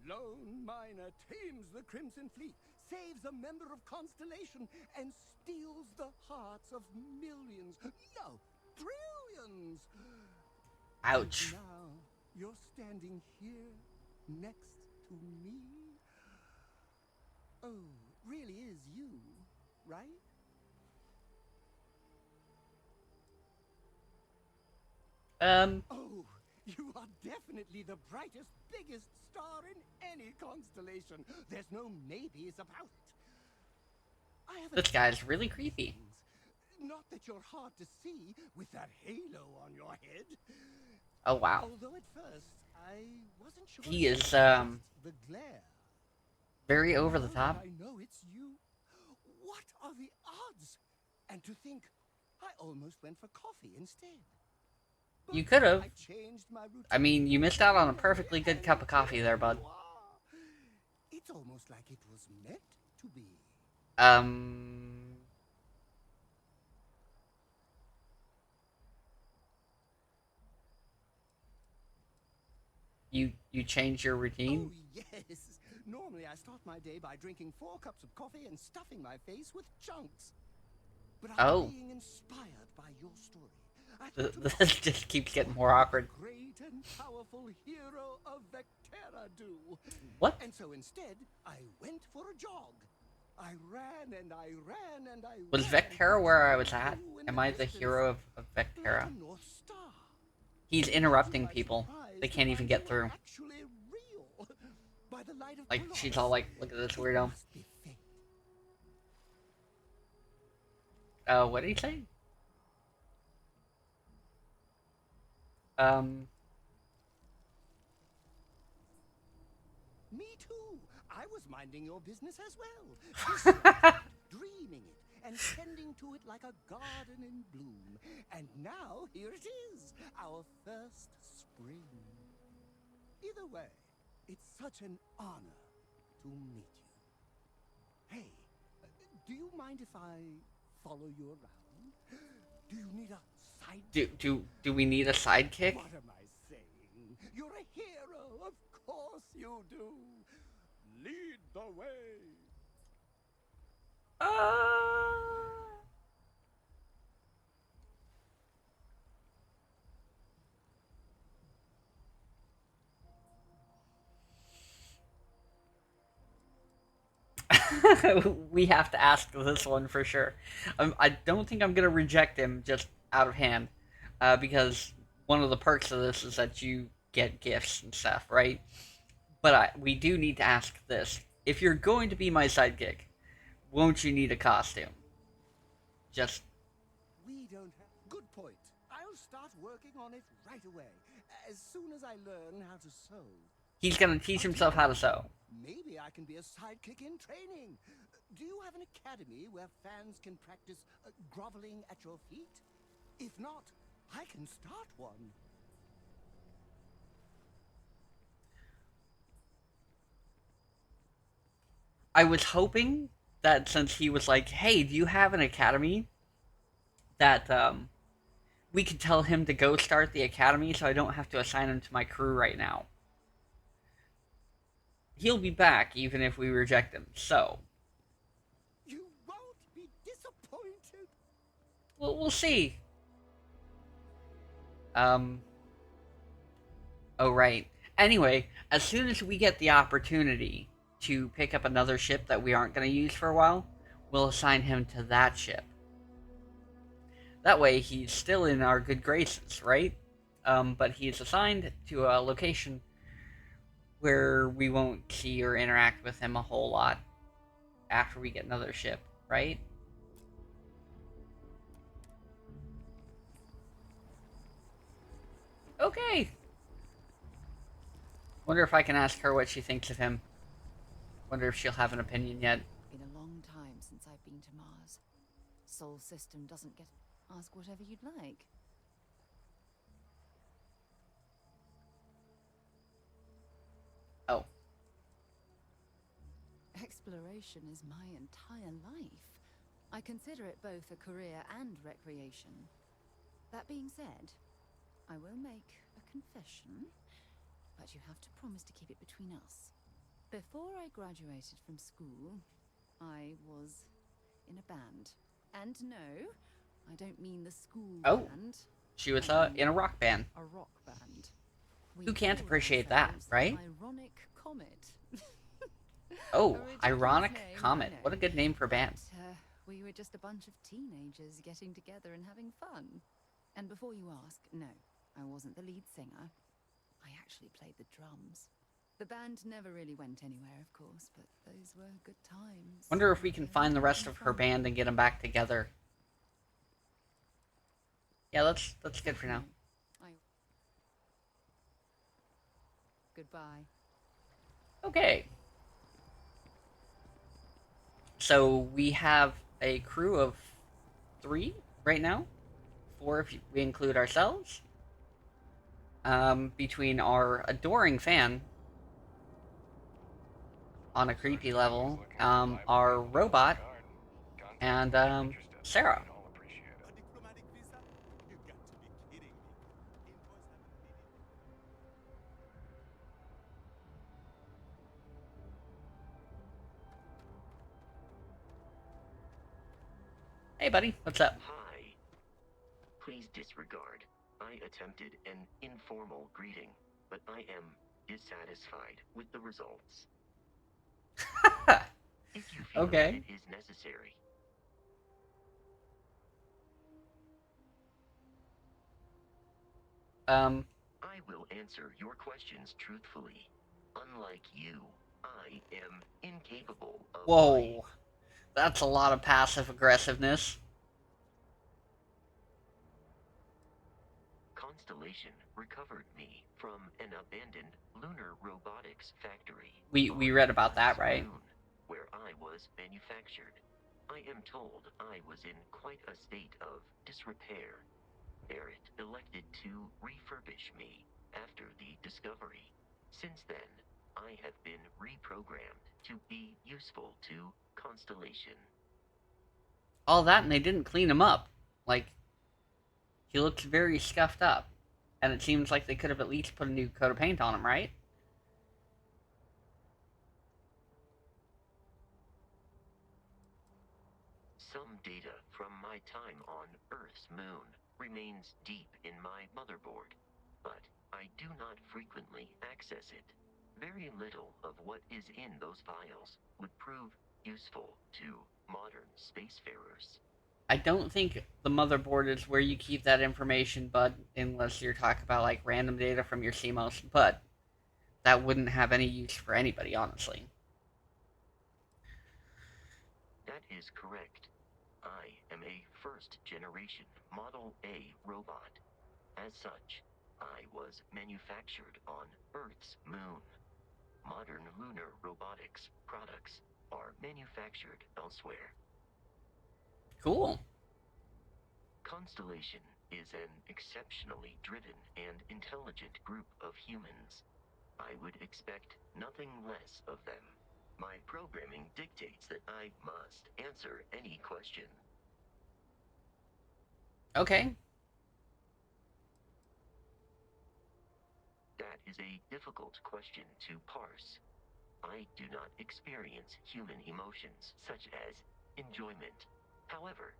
Lone miner tames the Crimson Fleet, saves a member of Constellation, and steals the hearts of millions. No, trillions. Ouch. And now you're standing here next to me. Oh, really is you, right? Oh, you are definitely the brightest, biggest star in any constellation. There's no maybes about it. I have This guy's really creepy. Not that you're hard to see with that halo on your head. Oh, wow. Although at first I wasn't sure. He is, the glare. very over the Now top. that I know it's you. What are the odds? And to think, I almost went for coffee instead. You could have. I changed my routine. I mean, you missed out on a perfectly good cup of coffee there, bud. It's almost like it was meant to be. You changed your routine? Oh, yes. Normally I start my day by drinking 4 cups of coffee and stuffing my face with chunks. But after being inspired by your story, I thought This just keeps getting more awkward. great and powerful hero of Vectera do. What? And so instead, I went for a jog. I ran and I ran and I Was ran. Vectera where I was at? You in Am the I the distance, hero of like Vectera? a North Star. He's It took interrupting you by people. surprise They to can't even find you get were through. actually real. By the light of Like, Colossus. she's all like, look at this It weirdo. must be fate. What did he say? Me too. I was minding your business as well. Distracted, dreaming it, and tending to it like a garden in bloom. And now, here it is, our first spring. Either way, it's such an honor to meet you. Hey, do you mind if I follow you around? Do you need a sidekick? Do we need a sidekick? What am I saying? You're a hero. Of course you do. Lead the way. We have to ask this one for sure. I don't think I'm gonna reject him just out of hand, because one of the perks of this is that you get gifts and stuff, right? But we do need to ask this: if you're going to be my sidekick, won't you need a costume? Just We don't have... Good point. I'll start working on it right away, as soon as I learn how to sew. he's gonna teach himself how to sew. Maybe I can be a sidekick in training. Do you have an academy where fans can practice groveling at your feet? If not, I can start one. I was hoping that since he was like, "Hey, do you have an academy?" that we could tell him to go start the academy, so I don't have to assign him to my crew right now. He'll be back even if we reject him. So You won't be disappointed. we'll see. Oh right. Anyway, as soon as we get the opportunity to pick up another ship that we aren't going to use for a while, we'll assign him to that ship. That way, he's still in our good graces, right? But he's assigned to a location where we won't see or interact with him a whole lot after we get another ship, right? Okay. Wonder if I can ask her what she thinks of him. Wonder if she'll have an opinion yet. Been a long time since I've been to Mars. Sol system doesn't get... Ask whatever you'd like. Oh. Exploration is my entire life. I consider it both a career and recreation. That being said, I will make a confession, but you have to promise to keep it between us. Before I graduated from school, I was in a band. And no, I don't mean the school band. She was in a rock band. A rock band. Who can't appreciate that, right? Ironic Comet. Oh, Ironic Comet. What a good name for a band. We were just a bunch of teenagers getting together and having fun. And before you ask, no, I wasn't the lead singer. I actually played the drums. The band never really went anywhere, of course, but those were good times. Wonder if we can find the rest of her band and get them back together. Yeah, that's good for now. Goodbye. Okay. So we have a crew of 3 right now. 4 if we include ourselves. Between our adoring fan on a creepy level, our robot, and Sarah. Hey, buddy, what's up? Hi. Please disregard. I attempted an informal greeting, but I am dissatisfied with the results. if you feel that Okay. it is necessary. Um, I will answer your questions truthfully. Unlike you, I am incapable of lying. whoa. That's a lot of passive aggressiveness. Constellation recovered me from an abandoned lunar robotics factory We on read about that, Earth's right? moon, where I was manufactured. I am told I was in quite a state of disrepair. Barrett elected to refurbish me after the discovery. Since then, I have been reprogrammed to be useful to Constellation. All that, and they didn't clean him up. Like, he looks very scuffed up. And it seems like they could have at least put a new coat of paint on him, right? Some data from my time on Earth's moon remains deep in my motherboard, but I do not frequently access it. Very little of what is in those files would prove useful to modern spacefarers. I don't think the motherboard is where you keep that information, but unless you're talking about like random data from your CMOS, but that wouldn't have any use for anybody, honestly. That is correct. I am a first generation Model A robot. As such, I was manufactured on Earth's moon. Modern lunar robotics products are manufactured elsewhere. Cool. Constellation is an exceptionally driven and intelligent group of humans. I would expect nothing less of them. My programming dictates that I must answer any question. Okay. That is a difficult question to parse. I do not experience human emotions such as enjoyment. However,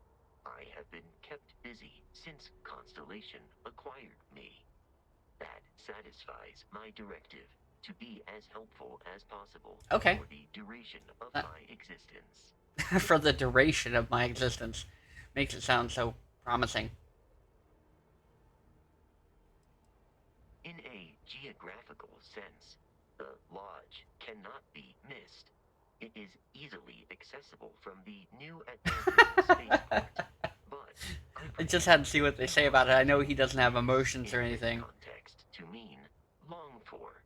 I have been kept busy since Constellation acquired me. That satisfies my directive to be as helpful as possible Okay. for the duration of Uh, my existence. for the duration of my existence. Makes it sound so promising. In a geographical sense, the Lodge cannot be missed. It is easily accessible from the New Atlantis spaceport, but I I just prefer had to see for what they say about it. I know he doesn't have is emotions or in this anything. context to mean long for,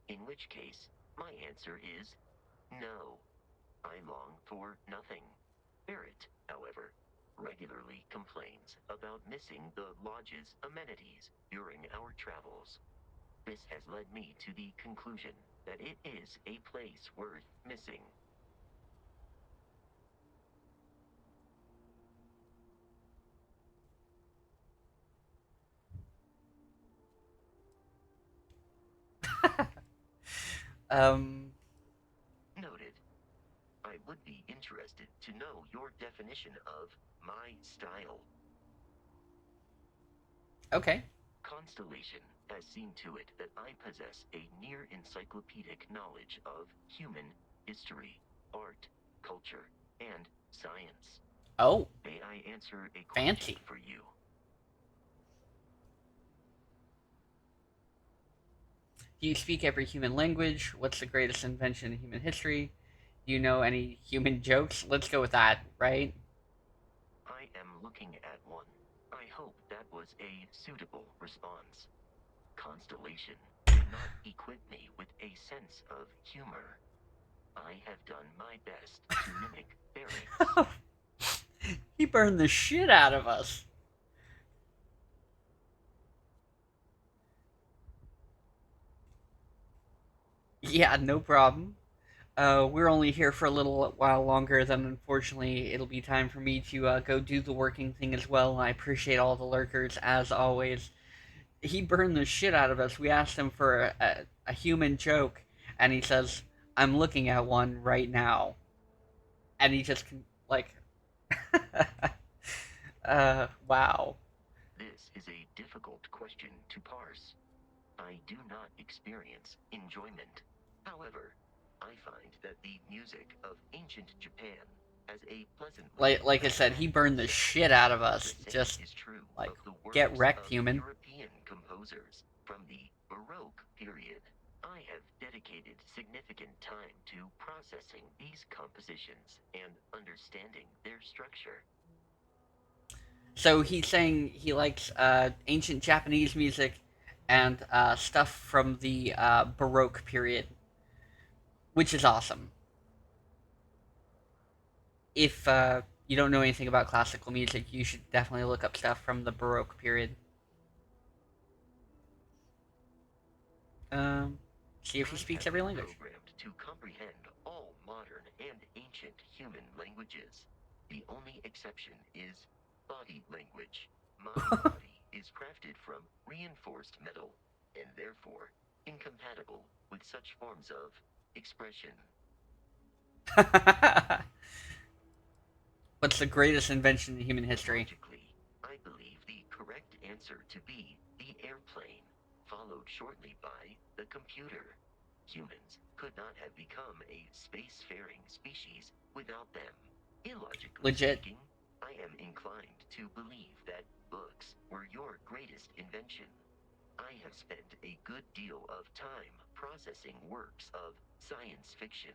in which case my answer is no. I long for nothing. Barrett, however, regularly complains about missing the lodge's amenities during our travels. This has led me to the conclusion that it is a place worth missing. um, Noted. I would be interested to know your definition of my style. okay. Constellation has seen to it that I possess a near encyclopedic knowledge of human history, art, culture, and science. Oh, May I answer a question fancy. for you? Do you speak every human language? What's the greatest invention in human history? Do you know any human jokes? Let's go with that, right? I am looking at one. I hope that was a suitable response. Constellation did not equip me with a sense of humor. I have done my best to mimic Barrett's. He burned the shit out of us. Yeah, no problem. We're only here for a little while longer, then unfortunately it'll be time for me to go do the working thing as well. I appreciate all the lurkers as always. He burned the shit out of us. We asked him for a human joke, and he says, "I'm looking at one right now," and he just like, wow. This is a difficult question to parse. I do not experience enjoyment. However, I find that the music of ancient Japan has a pleasant like I said, he burned the shit out of us. The same Just is true like of the get works wrecked, of human. European composers from the Baroque period. I have dedicated significant time to processing these compositions and understanding their structure. So he's saying he likes ancient Japanese music and stuff from the Baroque period, which is awesome. If you don't know anything about classical music, you should definitely look up stuff from the Baroque period. See if he speaks every language. Programmed to comprehend all modern and ancient human languages. The only exception is body language. My body is crafted from reinforced metal and therefore incompatible with such forms of expression. What's the greatest invention in human history? Logically, I believe the correct answer to be the airplane, followed shortly by the computer. Humans could not have become a spacefaring species without them. Illogically Legit. speaking, I am inclined to believe that books were your greatest invention. I have spent a good deal of time processing works of science fiction.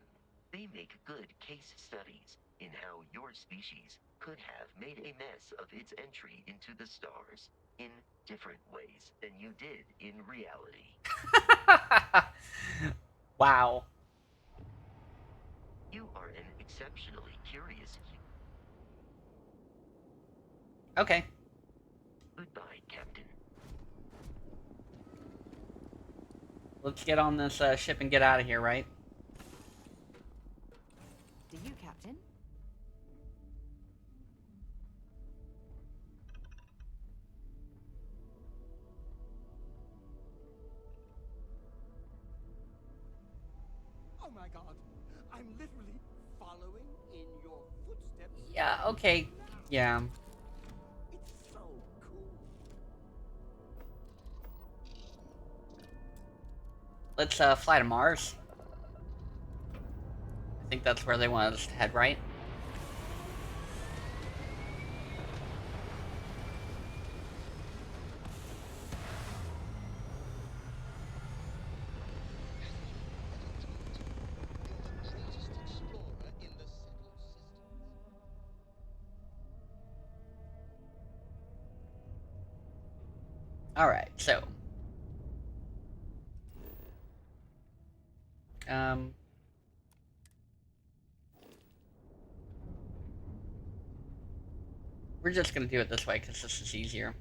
They make good case studies in how your species could have made a mess of its entry into the stars in different ways than you did in reality. Wow. You are an exceptionally curious. Okay. Goodbye, Captain. Let's get on this ship and get out of here, right? Do you, Captain? Oh my god, I'm literally following in your footsteps. Yeah, okay. Yeah. It's so cool. Let's fly to Mars. I think that's where they want us to head, right? Alright, so. We're just gonna do it this way, because this is easier.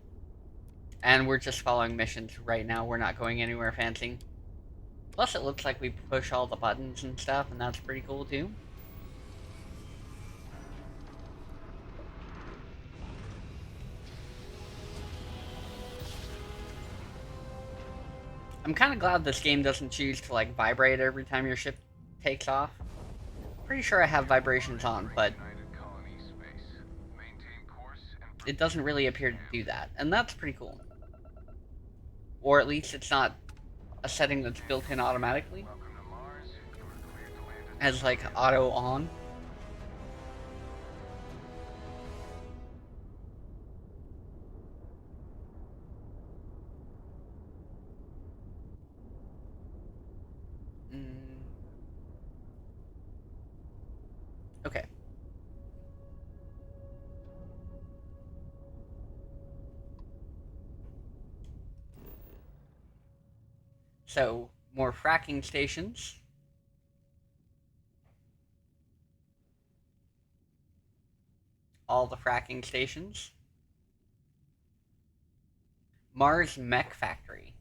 And we're just following missions right now, we're not going anywhere fancy. Plus it looks like we push all the buttons and stuff, and that's pretty cool too. I'm kind of glad this game doesn't choose to like vibrate every time your ship takes off. Pretty sure I have vibrations on, but it doesn't really appear to do that, and that's pretty cool. Or at least it's not a setting that's built in automatically. As like auto on. Okay. So, more fracking stations. All the fracking stations. Mars Mech Factory.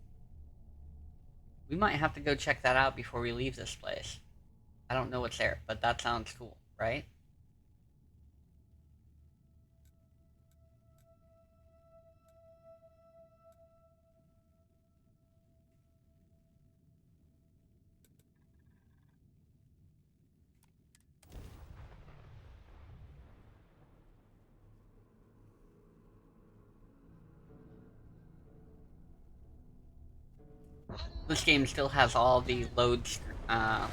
We might have to go check that out before we leave this place. I don't know what's there, but that sounds cool, right? This game still has all the load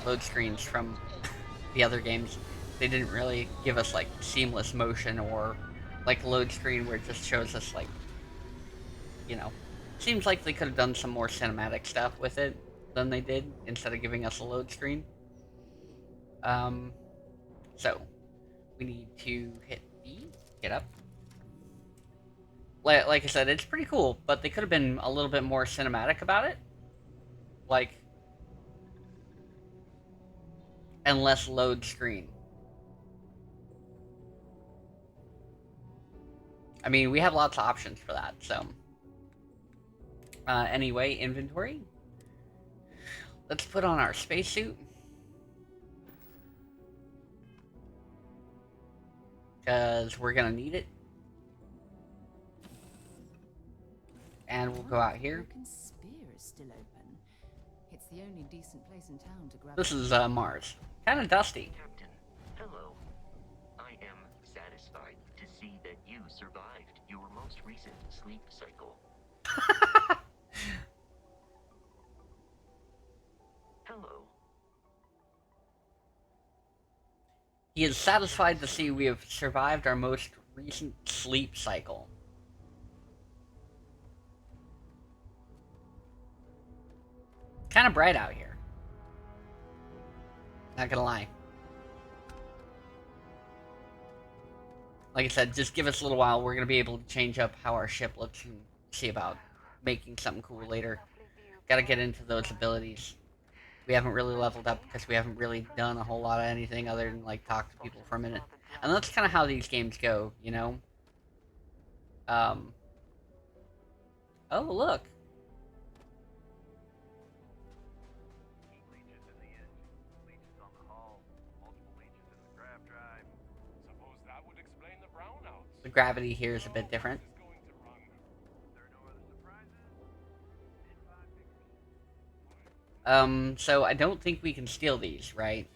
load screens from the other games. They didn't really give us like seamless motion or like a load screen where it just shows us like, you know, seems like they could have done some more cinematic stuff with it than they did instead of giving us a load screen. So we need to hit B, get up. Like I said, it's pretty cool, but they could have been a little bit more cinematic about it. Like, and less load screen. I mean, we have lots of options for that, so. Anyway, inventory. Let's put on our spacesuit. Because we're going to need it. And we'll go out here. Spear is still open. It's the only decent place in town to grab. This is Mars. Kind of dusty. Captain, hello. I am satisfied to see that you survived your most recent sleep cycle. Hello. He is satisfied to see we have survived our most recent sleep cycle. Kind of bright out here. Not gonna lie. Like I said, just give us a little while. We're gonna be able to change up how our ship looks and see about making something cool later. Gotta get into those abilities. We haven't really leveled up because we haven't really done a whole lot of anything other than like talk to people for a minute. And that's kind of how these games go, you know? Oh, look. The gravity here is a bit different. So I don't think we can steal these, right?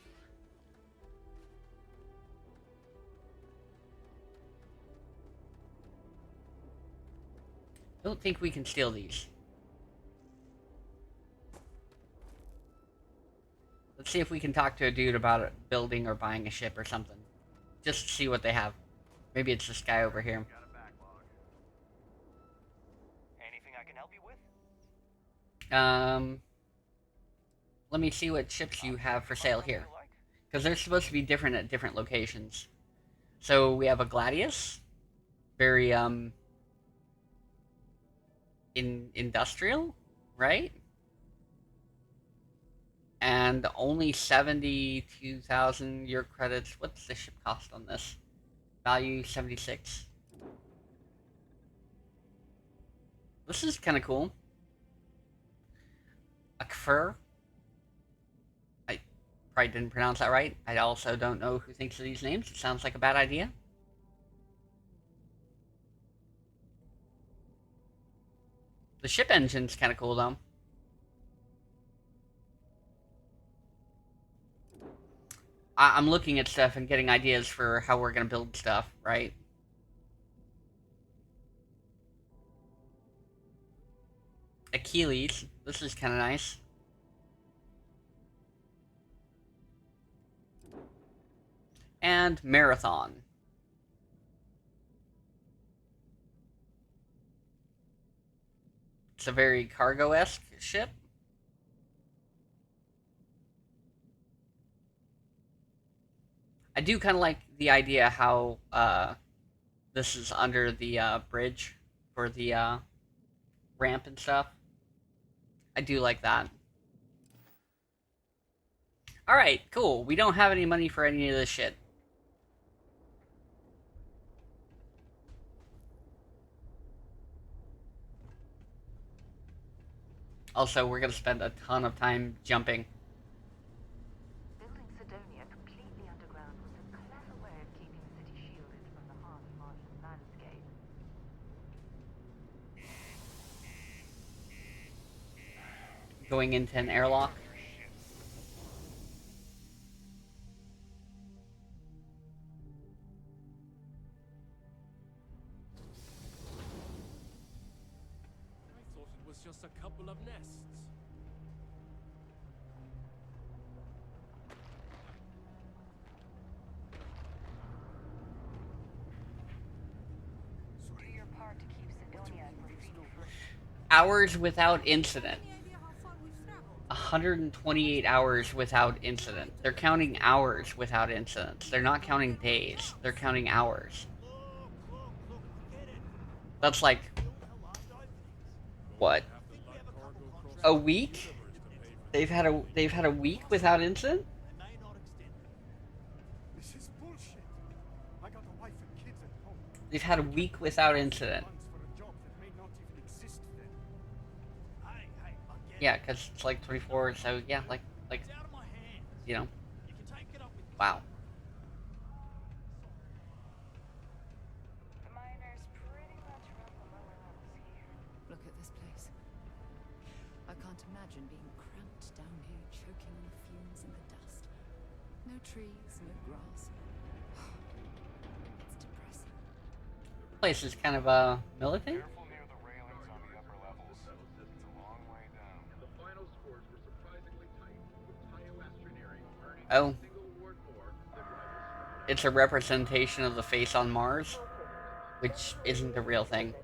Don't think we can steal these. Let's see if we can talk to a dude about building or buying a ship or something. Just to see what they have. Maybe it's this guy over here. Anything I can help you with? Let me see what ships you have for sale here. Because they're supposed to be different at different locations. So we have a Gladius. Very, industrial, right? And only 72,000 year credits. What's the ship cost on this? Value 76. This is kind of cool. A Kfir. I probably didn't pronounce that right. I also don't know who thinks of these names. It sounds like a bad idea. The ship engine's kind of cool, though. I'm looking at stuff and getting ideas for how we're going to build stuff, right? Achilles. This is kind of nice. And Marathon. It's a very cargo-esque ship. I do kind of like the idea how this is under the bridge for the ramp and stuff. I do like that. Alright, cool. We don't have any money for any of this shit. Also, we're gonna spend a ton of time jumping. Building Sidonia completely underground was a clever way of keeping the city shielded from the harsh Martian landscape. Going into an airlock. I thought it was just a couple of nests. hard to keep Sidonia graffiti-free. Hours without incident. 128 hours without incident. They're counting hours without incidents. They're not counting days. They're counting hours. That's like, what? A week? They've had a week without incident? This is bullshit. I got a wife and kids at home. They've had a week without incident. For a job that may not even exist then. Yeah, because it's like 24, so yeah, like, you know. Wow. The miners pretty much run the lower levels here. Look at this place. I can't imagine being cramped down here, choking on the fumes and the dust. No trees, no grass. It's depressing. Place is kind of militant. Careful near the railings on the upper levels. It's a long way down. The final scores were surprisingly tight, with Engineering earning Oh. a single award more than rivals. It's a representation of the face on Mars, which isn't the real thing.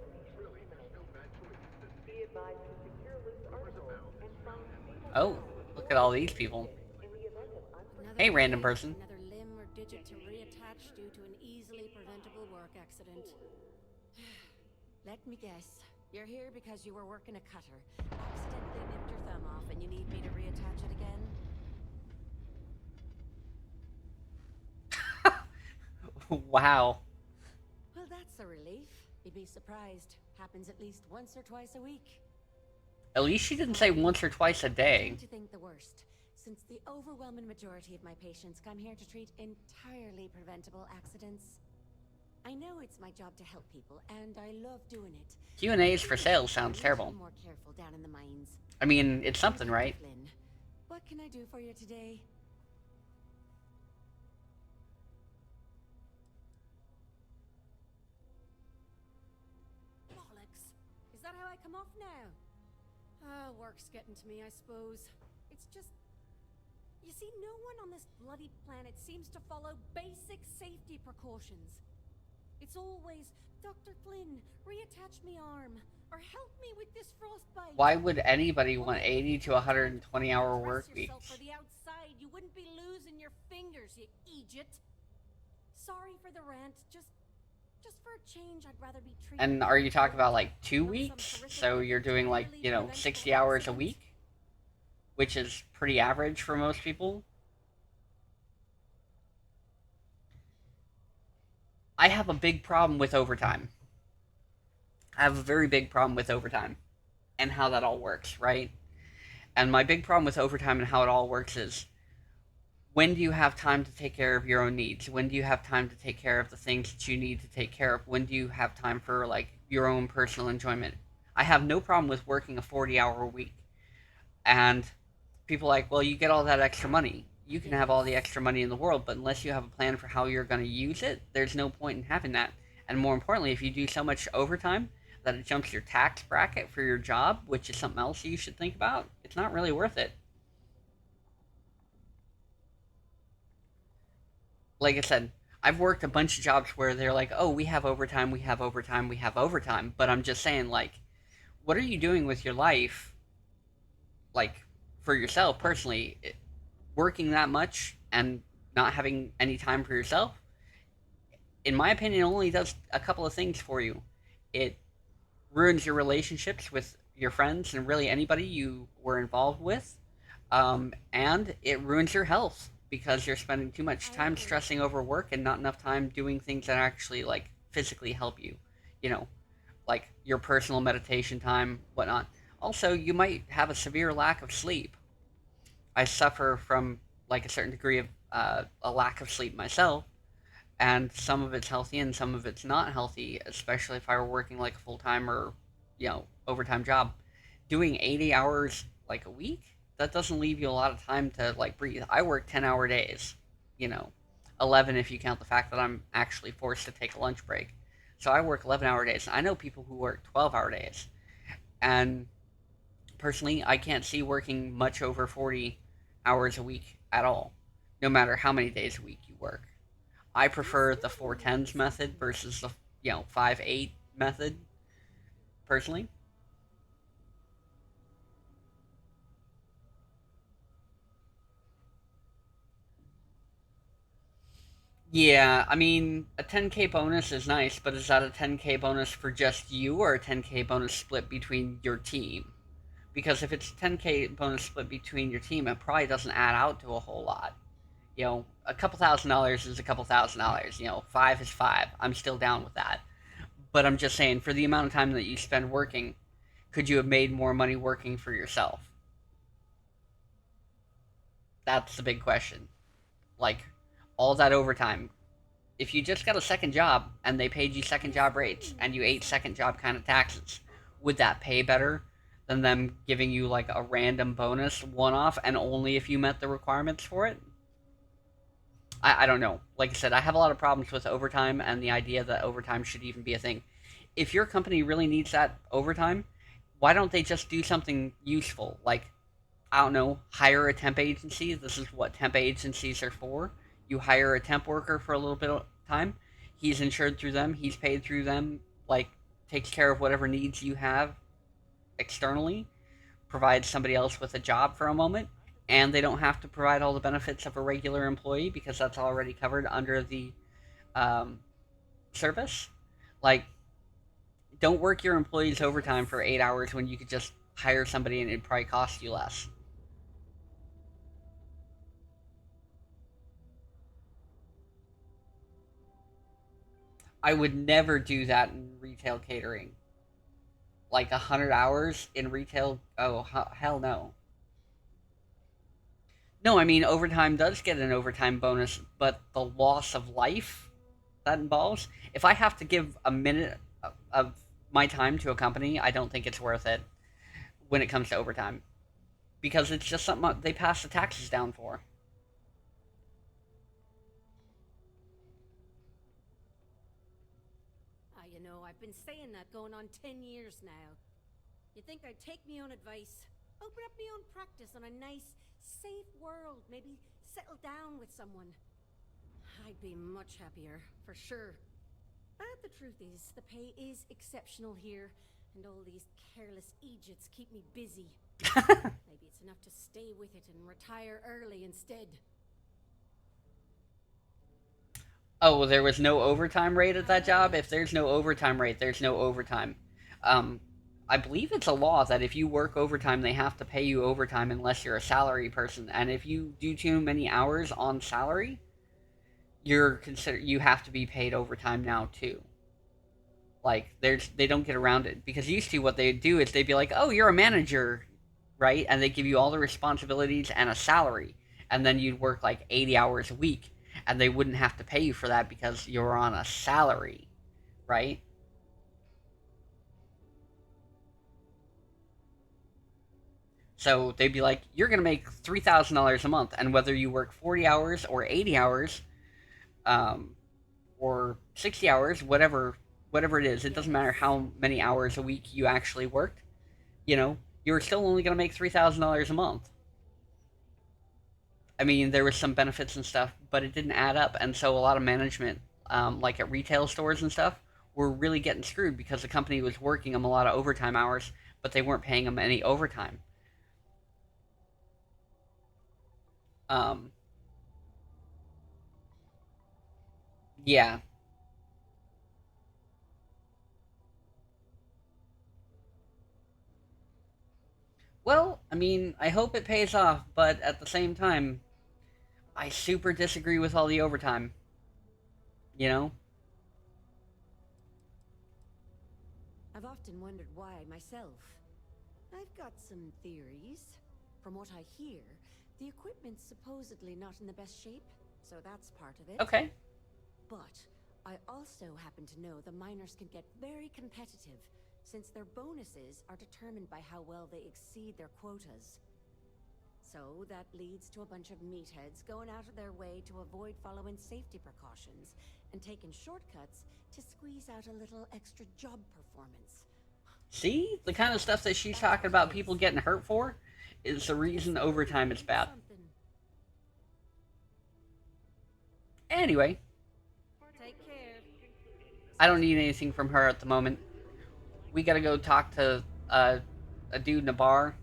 Oh, look at all these people. Hey, random person. Another limb or digit to reattach due to an easily preventable work accident. Let me guess. You're here because you were working a cutter, accidentally nipped your thumb off, and you need me to reattach it again? Wow. Well, that's a relief. You'd be surprised. Happens at least once or twice a week. At least she didn't say once or twice a I day. tend to think the worst, since the overwhelming majority of my patients come here to treat entirely preventable accidents. I know it's my job to help people, and I love doing it. Q&As for sales sounds I'm terrible. more careful down in the mines. I mean, it's something, right? Flynn, what can I do for you today? Bollocks! Is that how I come off now? Work's getting to me, I suppose. It's just... You see, no one on this bloody planet seems to follow basic safety precautions. It's always, Dr. Flynn, reattach me arm, or help me with this frostbite. Why would anybody want 80 to 120 hour work Dress weeks? yourself for the outside. You wouldn't be losing your fingers, you Egypt. Sorry for the rant. Just for a change, I'd rather be treated. And are you talking about like 2 weeks? So you're doing like, 60 hours a week? Which is pretty average for most people. I have a big problem with overtime. I have a very big problem with overtime and how that all works, right? And my big problem with overtime and how it all works is, when do you have time to take care of your own needs? When do you have time to take care of the things that you need to take care of? When do you have time for like your own personal enjoyment? I have no problem with working a 40-hour week. And people are like, well, you get all that extra money. You can have all the extra money in the world, but unless you have a plan for how you're going to use it, there's no point in having that. And more importantly, if you do so much overtime that it jumps your tax bracket for your job, which is something else you should think about, it's not really worth it. Like I said, I've worked a bunch of jobs where they're like, oh, we have overtime, we have overtime, we have overtime. But I'm just saying, like, what are you doing with your life, like, for yourself personally? Working that much and not having any time for yourself, in my opinion, only does a couple of things for you. It ruins your relationships with your friends and really anybody you were involved with, and it ruins your health because you're spending too much time stressing over work and not enough time doing things that actually like physically help you, like your personal meditation time, whatnot. Also, you might have a severe lack of sleep. I suffer from like a certain degree of a lack of sleep myself, and some of it's healthy and some of it's not healthy, especially if I were working like a full-time or overtime job. Doing 80 hours like a week, that doesn't leave you a lot of time to like breathe. I work 10-hour days, 11 if you count the fact that I'm actually forced to take a lunch break. So I work 11-hour days. I know people who work 12-hour days, and personally I can't see working much over 40 hours a week at all, no matter how many days a week you work. I prefer the 4/10s method versus the 5/8 method, personally. Yeah, I mean, a 10K bonus is nice, but is that a 10K bonus for just you or a 10K bonus split between your team? Because if it's 10K bonus split between your team, it probably doesn't add out to a whole lot. You know, a couple $1,000s is a couple $1,000. You know, five is five. I'm still down with that. But I'm just saying, for the amount of time that you spend working, could you have made more money working for yourself? That's the big question. Like, all that overtime. If you just got a second job and they paid you second job rates and you ate second job kind of taxes, would that pay better than them giving you like a random bonus one off and only if you met the requirements for it? I don't know. Like I said, I have a lot of problems with overtime and the idea that overtime should even be a thing. If your company really needs that overtime, why don't they just do something useful? Like, I don't know, hire a temp agency. This is what temp agencies are for. You hire a temp worker for a little bit of time. He's insured through them. He's paid through them. Like, takes care of whatever needs you have externally. Provides somebody else with a job for a moment. And they don't have to provide all the benefits of a regular employee because that's already covered under the um, service. Like, don't work your employees overtime for 8 hours when you could just hire somebody and it'd probably cost you less. I would never do that in retail catering. Like 100 hours in retail? Oh, hell no. No, I mean, overtime does get an overtime bonus, but the loss of life that involves, if I have to give a minute of my time to a company, I don't think it's worth it when it comes to overtime. Because it's just something they pass the taxes down for. You know, I've been saying that going on 10 years now. You think I'd take me own advice? Open up my own practice on a nice, safe world, maybe settle down with someone. I'd be much happier, for sure. But the truth is, the pay is exceptional here, and all these careless Egypts keep me busy. Maybe it's enough to stay with it and retire early instead. Oh, well, there was no overtime rate at that job? If there's no overtime rate, there's no overtime. Um, I believe it's a law that if you work overtime, they have to pay you overtime unless you're a salary person. And if you do too many hours on salary, you have to be paid overtime now too. Like they don't get around it because used to what they do is they'd be like, "Oh, you're a manager, right?" And they give you all the responsibilities and a salary, and then you'd work like 80 hours a week, and they wouldn't have to pay you for that because you're on a salary, right? So they'd be like, "You're gonna make $3,000 a month, and whether you work 40 hours or 80 hours, um, or 60 hours, whatever it is, it doesn't matter how many hours a week you actually worked. You know, you're still only gonna make $3,000 a month." I mean, there was some benefits and stuff, but it didn't add up, and so a lot of management, like at retail stores and stuff, were really getting screwed because the company was working them a lot of overtime hours, but they weren't paying them any overtime. Um, yeah. Well, I mean, I hope it pays off, but at the same time, I super disagree with all the overtime. You know? I've often wondered why myself. I've got some theories. From what I hear, the equipment's supposedly not in the best shape, so that's part of it. Okay. But I also happen to know the miners can get very competitive, since their bonuses are determined by how well they exceed their quotas. So that leads to a bunch of meatheads going out of their way to avoid following safety precautions and taking shortcuts to squeeze out a little extra job performance. See? The kind of stuff that she's talking about people getting hurt for is the reason overtime is bad. Anyway. Take care. I don't need anything from her at the moment. we gotta go talk to a dude in a bar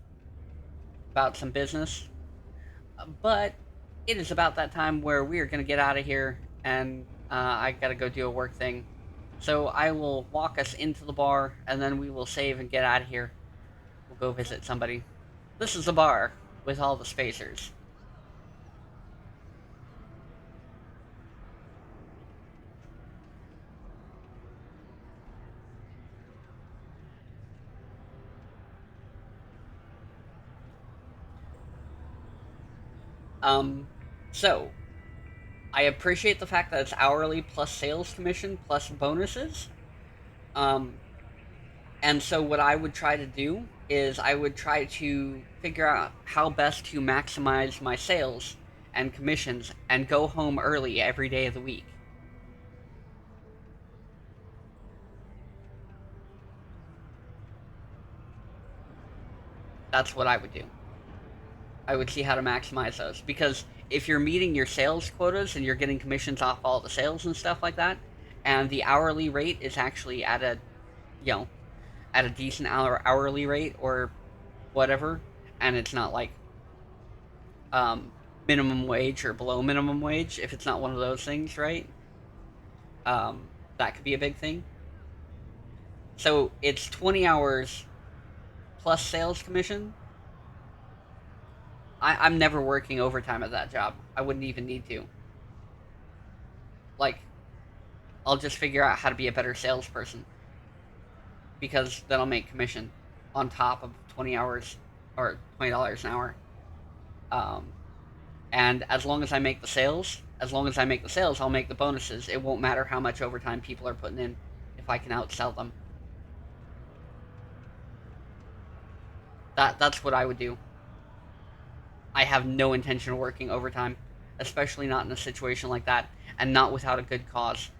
about some business. But it is about that time where we are gonna get out of here, and I gotta go do a work thing. So I will walk us into the bar, and then we will save and get out of here. We'll go visit somebody. This is the bar with all the spacers. So I appreciate the fact that it's hourly plus sales commission plus bonuses. Um, and so what I would try to do is I would try to figure out how best to maximize my sales and commissions and go home early every day of the week. That's what I would do. I would see how to maximize those, because if you're meeting your sales quotas and you're getting commissions off all the sales and stuff like that, and the hourly rate is actually at a, you know, at a decent hourly rate or whatever, and it's not like um, minimum wage or below minimum wage, if it's not one of those things, right? That could be a big thing. So it's 20 hours plus sales commission. I'm never working overtime at that job. I wouldn't even need to. Like, I'll just figure out how to be a better salesperson, because then I'll make commission on top of 20 hours or $20 an hour. And as long as I make the sales, I'll make the bonuses. It won't matter how much overtime people are putting in if I can outsell them. That's what I would do. I have no intention of working overtime, especially not in a situation like that, and not without a good cause.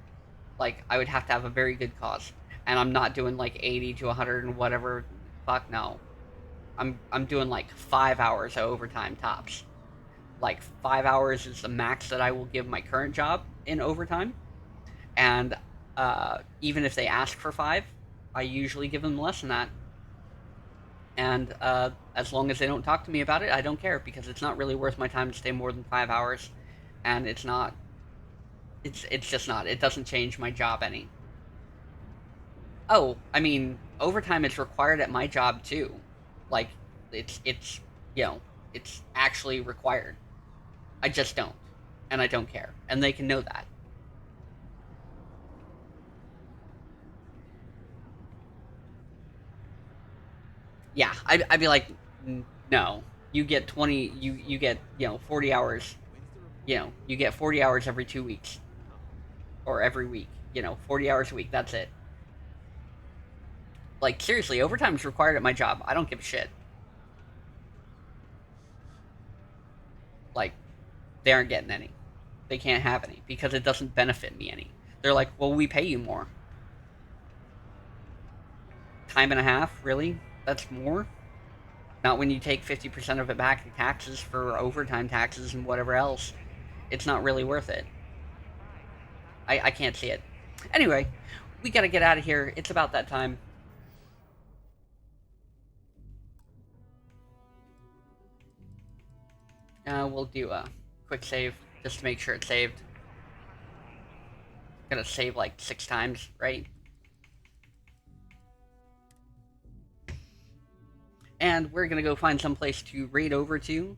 Like, I would have to have a very good cause, and I'm not doing like 80 to 100 and whatever. Fuck no. I'm doing like 5 hours of overtime tops. Like 5 hours is the max that I will give my current job in overtime, and even if they ask for 5, I usually give them less than that. And as long as they don't talk to me about it, I don't care, because it's not really worth my time to stay more than 5 hours, and it's not. It's just not. It doesn't change my job any. Oh, I mean, overtime is required at my job too. Like, it's you know, it's actually required. I just don't, and I don't care, and they can know that. Yeah, I'd be like, no, you get 20, you get 40 hours, you get 40 hours every 2 weeks or every week, 40 hours a week. That's it. Like, seriously, overtime is required at my job. I don't give a shit. Like, they aren't getting any. They can't have any because it doesn't benefit me any. They're like, well, we pay you more. Time and a half, really? That's more? Not when you take 50% of it back in taxes for overtime taxes and whatever else. It's not really worth it. I can't see it. Anyway, we gotta get out of here. It's about that time. We'll do a quick save just to make sure it's saved. Gonna save like 6 times, right? And we're gonna go find some place to raid over to.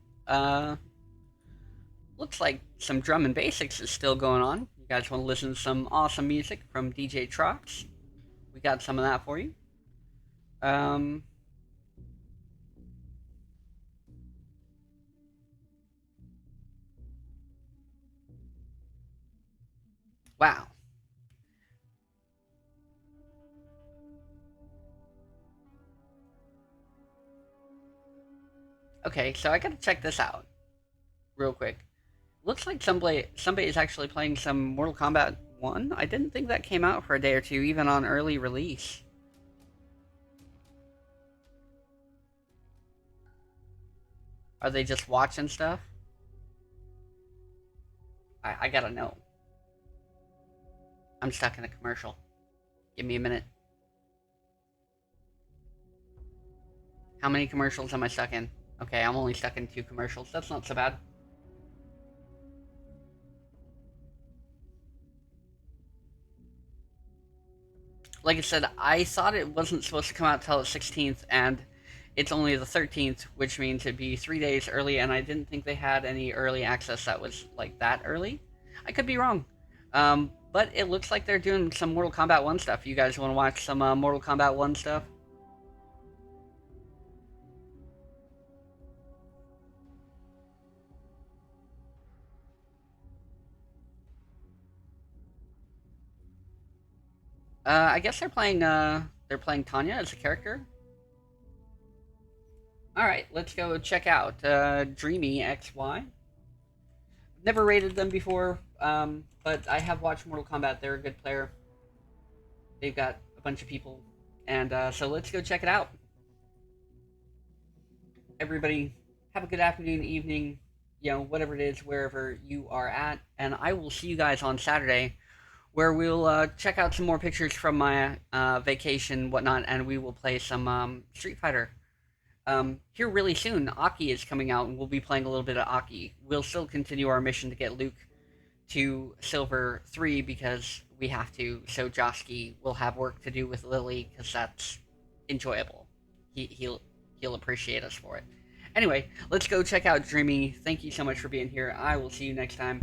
Looks like some drum and basics is still going on. You guys want to listen to some awesome music from DJ Trox? We got some of that for you. Wow. Okay, so I gotta check this out real quick. Looks like somebody is actually playing some Mortal Kombat 1. I didn't think that came out for a day or two, even on early release. Are they just watching stuff? I gotta know. I'm stuck in a commercial. Give me a minute. How many commercials am I stuck in? Okay, I'm only stuck in 2 commercials. That's not so bad. Like I said, I thought it wasn't supposed to come out till the 16th, and it's only the 13th, which means it'd be 3 days early, and I didn't think they had any early access that was, like, that early. I could be wrong. But it looks like they're doing some Mortal Kombat 1 stuff. You guys want to watch some Mortal Kombat 1 stuff? I guess they're playing Tanya as a character. Alright, let's go check out Dreamy XY. Never rated them before, but I have watched Mortal Kombat. They're a good player. They've got a bunch of people. And so let's go check it out. Everybody, have a good afternoon, evening, you know, whatever it is, wherever you are at. And I will see you guys on Saturday, where we'll check out some more pictures from my vacation, whatnot, and we will play some Street Fighter. Here really soon, Aki is coming out, and we'll be playing a little bit of Aki. We'll still continue our mission to get Luke to Silver 3 because we have to, so Josky will have work to do with Lily because that's enjoyable. He'll appreciate us for it. Anyway, let's go check out Dreamy. Thank you so much for being here. I will see you next time.